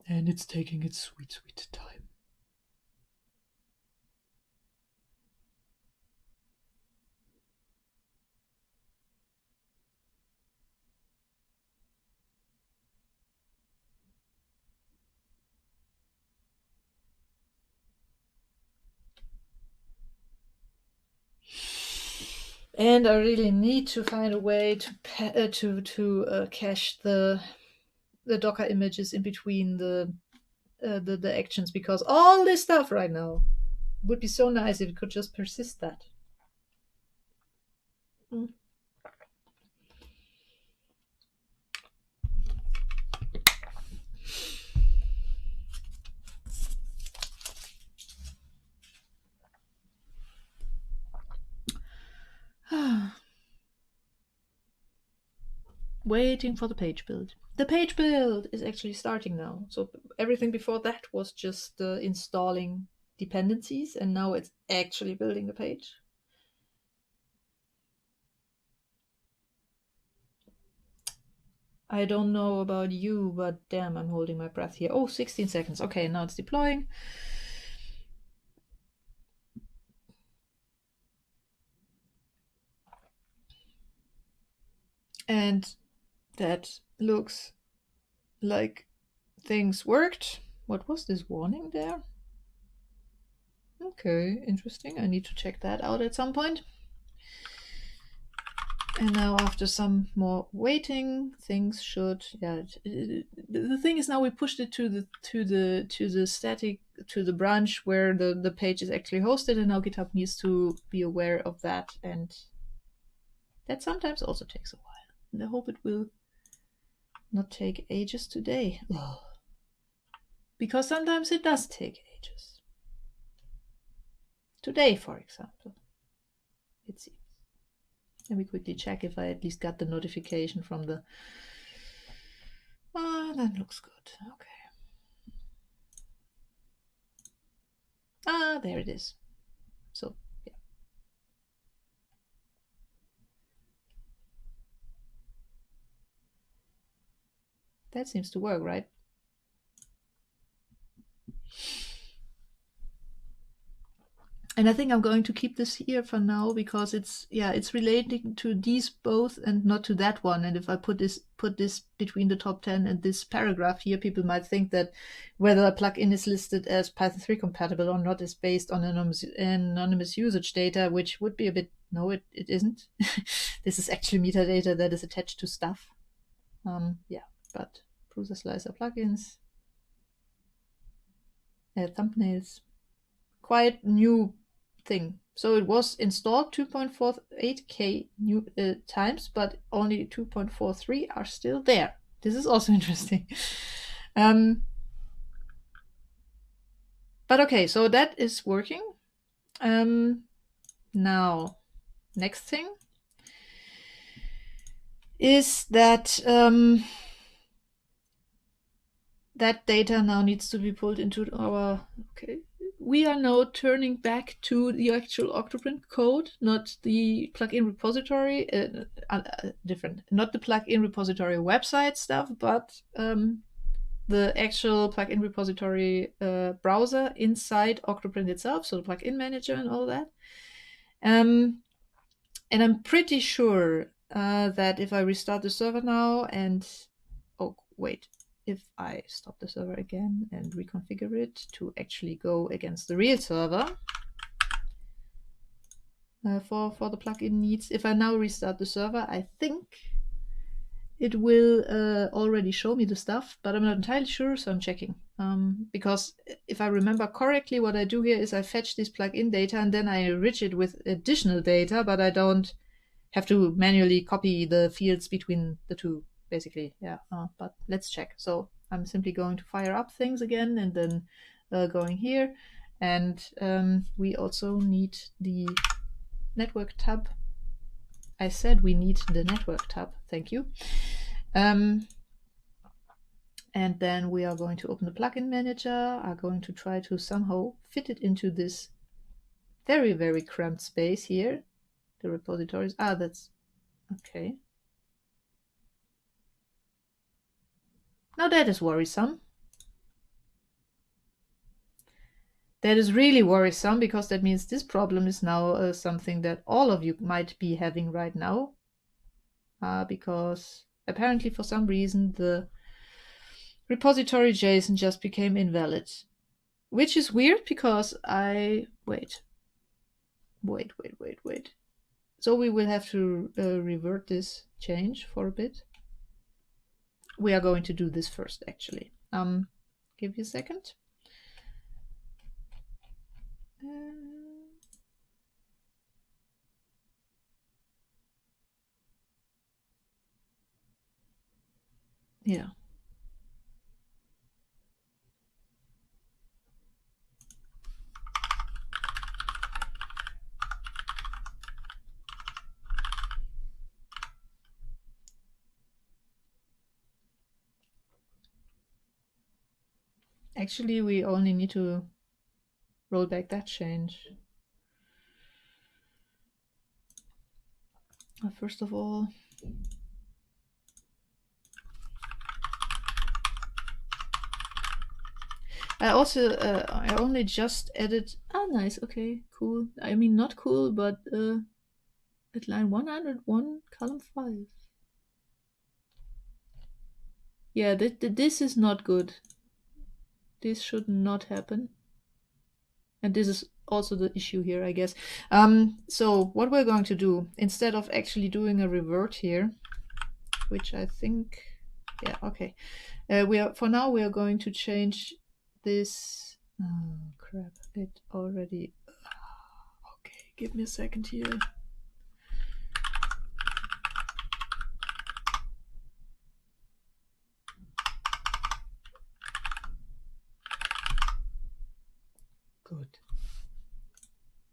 And it's taking its sweet time. And I really need to find a way to cache the Docker images in between the actions, because all this stuff right now would be so nice if it could just persist that. Waiting for the page build. The page build is actually starting now. So everything before that was just installing dependencies, and now it's actually building the page. I don't know about you, but damn, I'm holding my breath here. Oh, 16 seconds. Okay, now it's deploying. And that looks like things worked. What was this warning there? Okay, interesting. I need to check that out at some point. And now after some more waiting, things should, yeah, the thing is now we pushed it to the static, to the branch where the page is actually hosted, and now GitHub needs to be aware of that, and that sometimes also takes a while. And I hope it will not take ages today. Ugh. Because sometimes it does take ages. Today, for example, it seems. Let me quickly check if I at least got the notification from the... Ah, that looks good. Okay. Ah, there it is. So, yeah. That seems to work, right? And I think I'm going to keep this here for now because it's relating to these both and not to that one. And if I put this between the top 10 and this paragraph here, people might think that whether a plugin is listed as Python 3 compatible or not is based on anonymous usage data, which would be a bit, no, it isn't. This is actually metadata that is attached to stuff. Yeah, but Prusa Slicer plugins, thumbnails, quite new thing. So it was installed 2.48k new times, but only 2.43 are still there. This is also interesting. But okay, so that is working. Now, next thing is that that data now needs to be pulled into our, okay, we are now turning back to the actual OctoPrint code, not the plugin repository, different, not the plugin repository website stuff, but the actual plugin repository browser inside OctoPrint itself, so the plugin manager and all that. And I'm pretty sure that if I restart the server now and, oh, wait, if I stop the server again and reconfigure it to actually go against the real server for the plugin needs, if I now restart the server, I think it will already show me the stuff, but I'm not entirely sure, so I'm checking. Because if I remember correctly, what I do here is I fetch this plugin data and then I enrich it with additional data, but I don't have to manually copy the fields between the two, basically. Yeah, but let's check. So I'm simply going to fire up things again and then going here. And we also need the network tab. I said we need the network tab. Thank you. And then we are going to open the plugin manager, are going to try to somehow fit it into this very, very cramped space here. The repositories. Ah, that's okay. Now that is worrisome. That is really worrisome because that means this problem is now something that all of you might be having right now. Because apparently for some reason the repository JSON just became invalid. Which is weird because wait. So we will have to revert this change for a bit. We are going to do this first, actually. Give you a second. Yeah. Actually, we only need to roll back that change. First of all, I also I only just added. Ah, nice. Okay, cool. I mean, not cool, but at line 101, column 5. Yeah, this is not good. This should not happen. And this is also the issue here, I guess. So what we're going to do, instead of actually doing a revert here, which I think, yeah, okay. For now we are going to change this. Oh crap! It already. Okay, give me a second here. Good.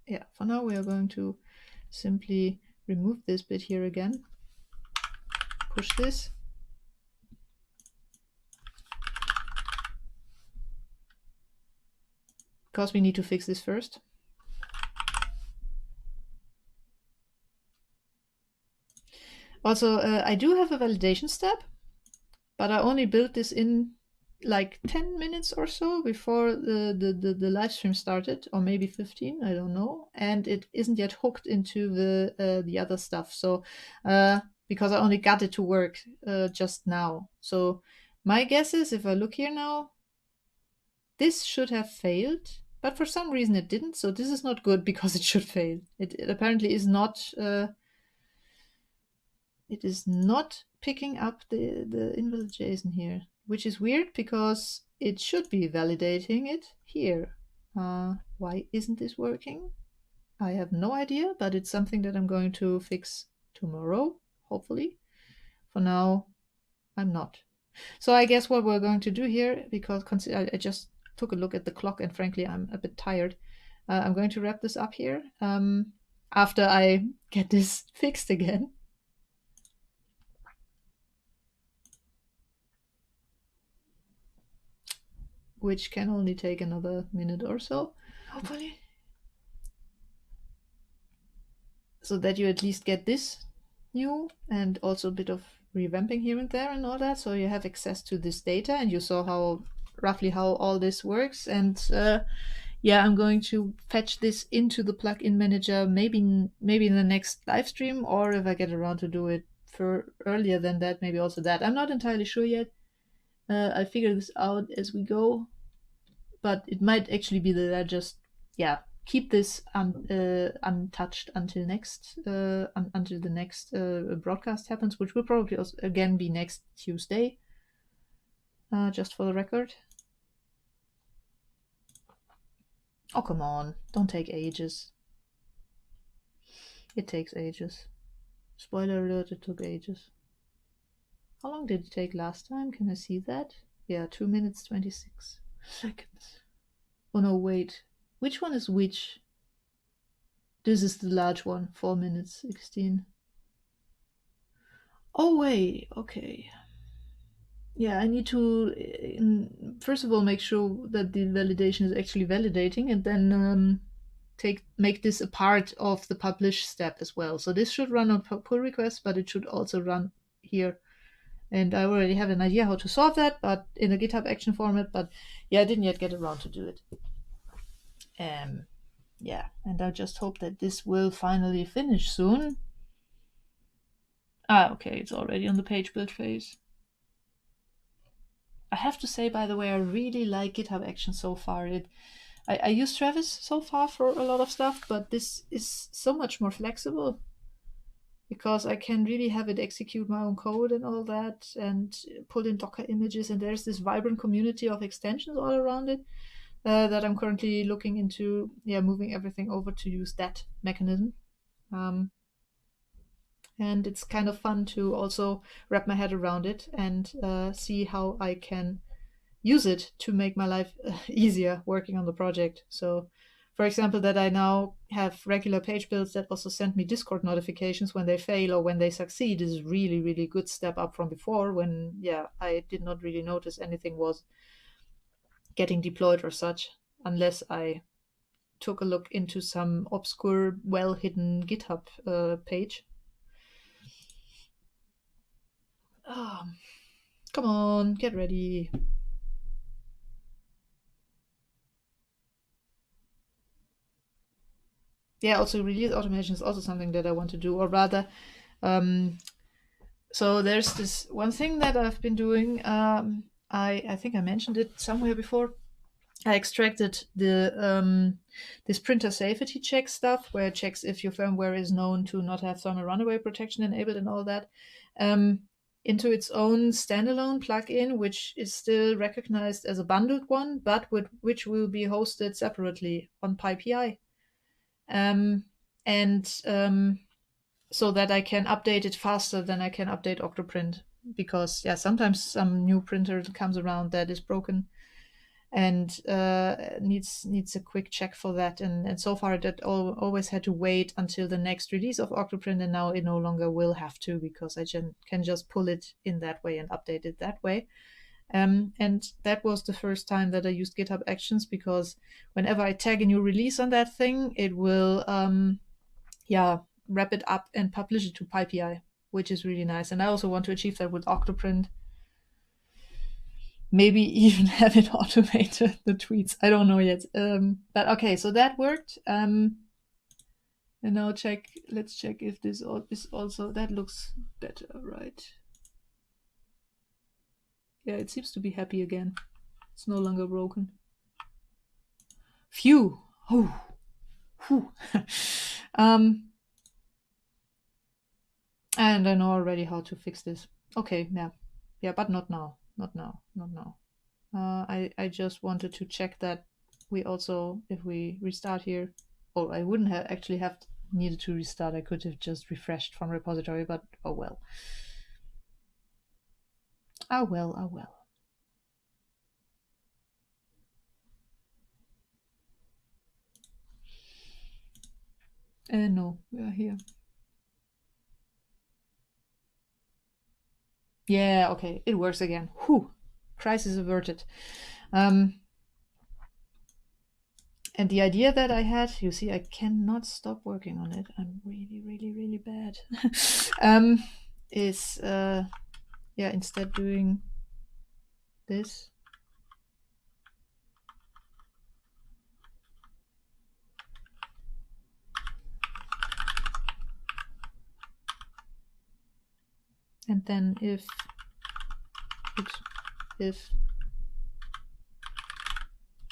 Yeah, for now we are going to simply remove this bit here again. Push this. Because we need to fix this first. Also, I do have a validation step, but I only built this in like 10 minutes or so before the live stream started, or maybe 15, I don't know. And it isn't yet hooked into the other stuff. So because I only got it to work just now. So my guess is, if I look here now, this should have failed, but for some reason it didn't. So this is not good because it should fail. It apparently is not. It is not picking up the invalid JSON here, which is weird because it should be validating it here. Why isn't this working? I have no idea, but it's something that I'm going to fix tomorrow, hopefully. For now, I'm not. So I guess what we're going to do here, because I just took a look at the clock and frankly I'm a bit tired, I'm going to wrap this up here after I get this fixed again. Which can only take another minute or so, hopefully. So that you at least get this new and also a bit of revamping here and there and all that. So you have access to this data and you saw how roughly how all this works. And yeah, I'm going to fetch this into the plugin manager maybe in the next live stream, or if I get around to do it for earlier than that, maybe also that. I'm not entirely sure yet. I'll figure this out as we go. But it might actually be that I just, yeah, keep this untouched until until the next broadcast happens, which will probably also, again, be next Tuesday, just for the record. Oh, come on, don't take ages. It takes ages. Spoiler alert, it took ages. How long did it take last time? Can I see that? Yeah, 2 minutes 26 seconds. Oh no, wait. Which one is which? This is the large one, 4 minutes 16. Oh, wait, okay. Yeah, I need to, first of all, make sure that the validation is actually validating, and then make this a part of the publish step as well. So this should run on pull request, but it should also run here. And I already have an idea how to solve that, but in a GitHub action format. But yeah, I didn't yet get around to do it. Yeah, and I just hope that this will finally finish soon. Ah, okay, it's already on the page build phase. I have to say, by the way, I really like GitHub Action so far. I use Travis so far for a lot of stuff, but this is so much more flexible because I can really have it execute my own code and all that and pull in Docker images. And there's this vibrant community of extensions all around it that I'm currently looking into, moving everything over to use that mechanism. And it's kind of fun to also wrap my head around it and see how I can use it to make my life easier working on the project. So, for example, that I now have regular page builds that also send me Discord notifications when they fail or when they succeed is really, really good step up from before when, I did not really notice anything was getting deployed or such unless I took a look into some obscure, well-hidden GitHub page. Oh, come on, get ready. yeah, also release automation is also something that I want to do, or rather, so there's this one thing that I've been doing. I think I mentioned it somewhere before. I extracted the this printer safety check stuff, where it checks if your firmware is known to not have thermal runaway protection enabled and all that, into its own standalone plugin, which is still recognized as a bundled one, but which will be hosted separately on PyPI. And so that I can update it faster than I can update OctoPrint, because yeah, sometimes some new printer comes around that is broken and needs a quick check for that. And so far that always had to wait until the next release of OctoPrint, and now it no longer will have to, because I can just pull it in that way and update it that way. And that was the first time that I used GitHub Actions, because whenever I tag a new release on that thing, it will wrap it up and publish it to PyPI, which is really nice. And I also want to achieve that with OctoPrint. Maybe even have it automate the tweets. I don't know yet. But okay, so that worked. And now let's check if this is also, that looks better, right? Yeah, it seems to be happy again. It's no longer broken. Phew. Oh. Whew. And I know already how to fix this. Okay, yeah, but not now. Not now. I just wanted to check that we also, if we restart here, I wouldn't have actually have needed to restart. I could have just refreshed from repository, but oh well. Oh well. No, we are here. Yeah, okay, it works again. Whew, crisis averted. And the idea that I had, you see, I cannot stop working on it. I'm really bad. Is instead doing this. And then if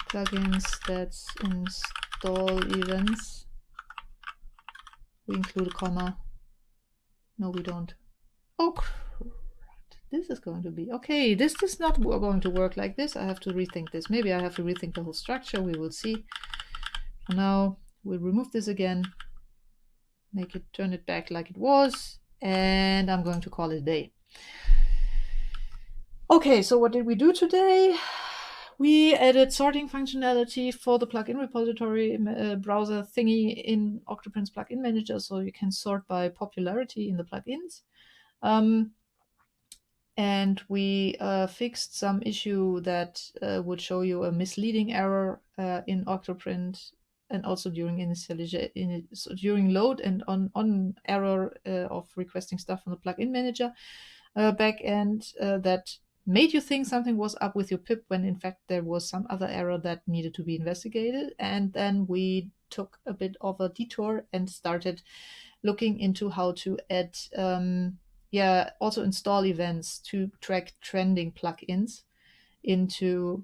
plugins that's install events, we include a comma. No, we don't. Oh, this is going to be okay. This is not going to work like this. I have to rethink this. Maybe I have to rethink the whole structure. We will see. For now, we'll remove this again, turn it back like it was, and I'm going to call it a day. Okay, so what did we do today? We added sorting functionality for the plugin repository browser thingy in OctoPrint's plugin manager, so you can sort by popularity in the plugins. And we fixed some issue that would show you a misleading error in OctoPrint, and also during initialization, during load and on error of requesting stuff from the plugin manager backend that made you think something was up with your pip, when in fact there was some other error that needed to be investigated. And then we took a bit of a detour and started looking into how to add also install events to track trending plugins into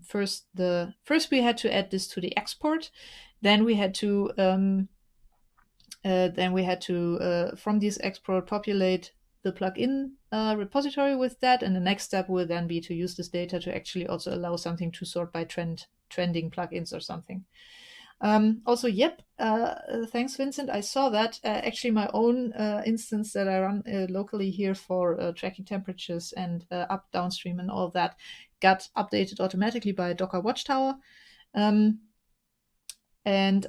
first we had to add this to the export, then we had to from this export populate the plugin repository with that, and the next step will then be to use this data to actually also allow something to sort by trending plugins or something. Thanks, Vincent. I saw that actually my own instance that I run locally here for tracking temperatures and up downstream and all that got updated automatically by Docker Watchtower. And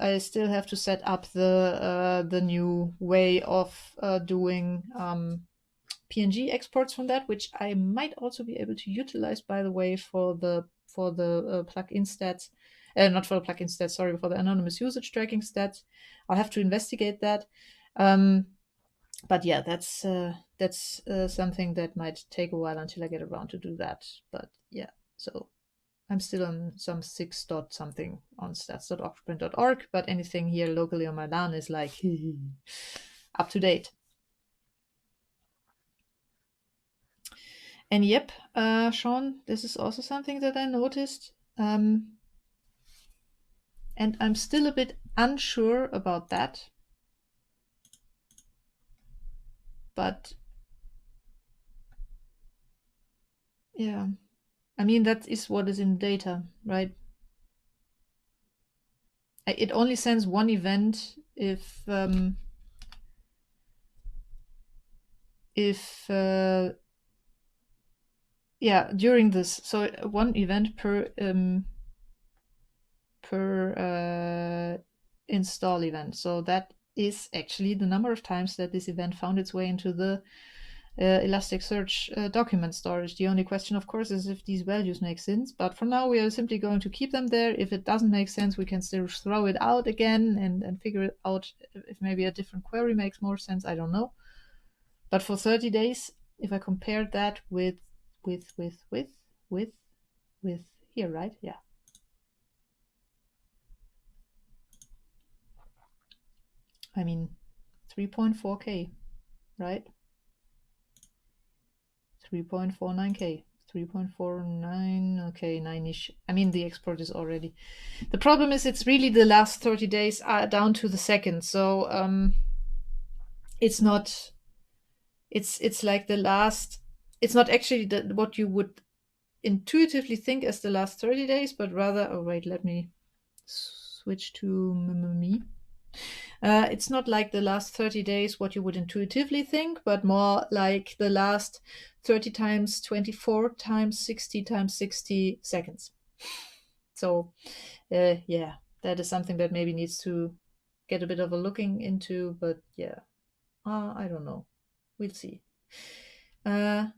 I still have to set up the new way of doing PNG exports from that, which I might also be able to utilize, by the way, for the plugin stats. Not for the plugin stats, sorry, for the anonymous usage tracking stats. I'll have to investigate that. But yeah, that's something that might take a while until I get around to do that. But yeah, so I'm still on some 6 dot something on stats.octoprint.org, but anything here locally on my LAN is like up to date. And yep, Sean, this is also something that I noticed. And I'm still a bit unsure about that. But yeah, I mean, that is what is in data, right? It only sends one event if yeah, during this. So one event per install event. So that is actually the number of times that this event found its way into the Elasticsearch document storage. The only question, of course, is if these values make sense. But for now, we are simply going to keep them there. If it doesn't make sense, we can still throw it out again and figure it out if maybe a different query makes more sense. I don't know. But for 30 days, if I compare that with here, right? Yeah. I mean, 3.4K, right? 3.49K, 3.49, okay, 9-ish. I mean, the export is already. The problem is it's really the last 30 days down to the second. So it's not, it's like the last, it's not actually what you would intuitively think as the last 30 days, but rather, oh, wait, let me switch to me. It's not like the last 30 days what you would intuitively think, but more like the last 30 times 24 times 60 times 60 seconds. So yeah, that is something that maybe needs to get a bit of a looking into, but yeah, I don't know. We'll see. And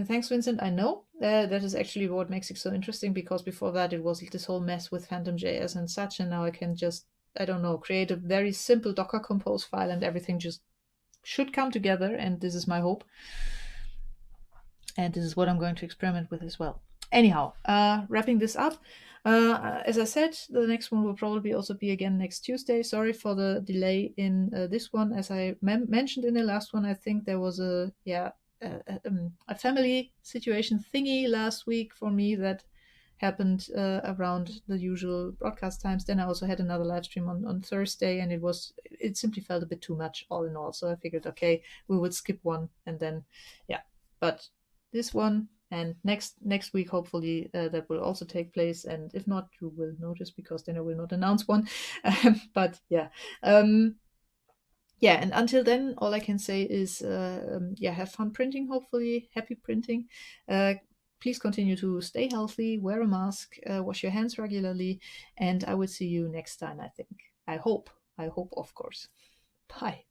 thanks, Vincent. I know that is actually what makes it so interesting, because before that it was this whole mess with Phantom.js and such, and now I can just, I don't know, create a very simple Docker Compose file and everything just should come together, and this is my hope. And this is what I'm going to experiment with as well. Anyhow, wrapping this up, as I said, the next one will probably also be again next Tuesday. Sorry for the delay in this one. As I mentioned in the last one, I think there was a family situation thingy last week for me that happened around the usual broadcast times. Then I also had another live stream on Thursday, and it simply felt a bit too much all in all. So I figured, okay, we would skip one, and then yeah. But this one and next week, hopefully, that will also take place. And if not, you will notice, because then I will not announce one. But yeah. Yeah, and until then, all I can say is, yeah, have fun printing, hopefully, happy printing. Please continue to stay healthy, wear a mask, wash your hands regularly, and I will see you next time, I think. I hope, of course. Bye.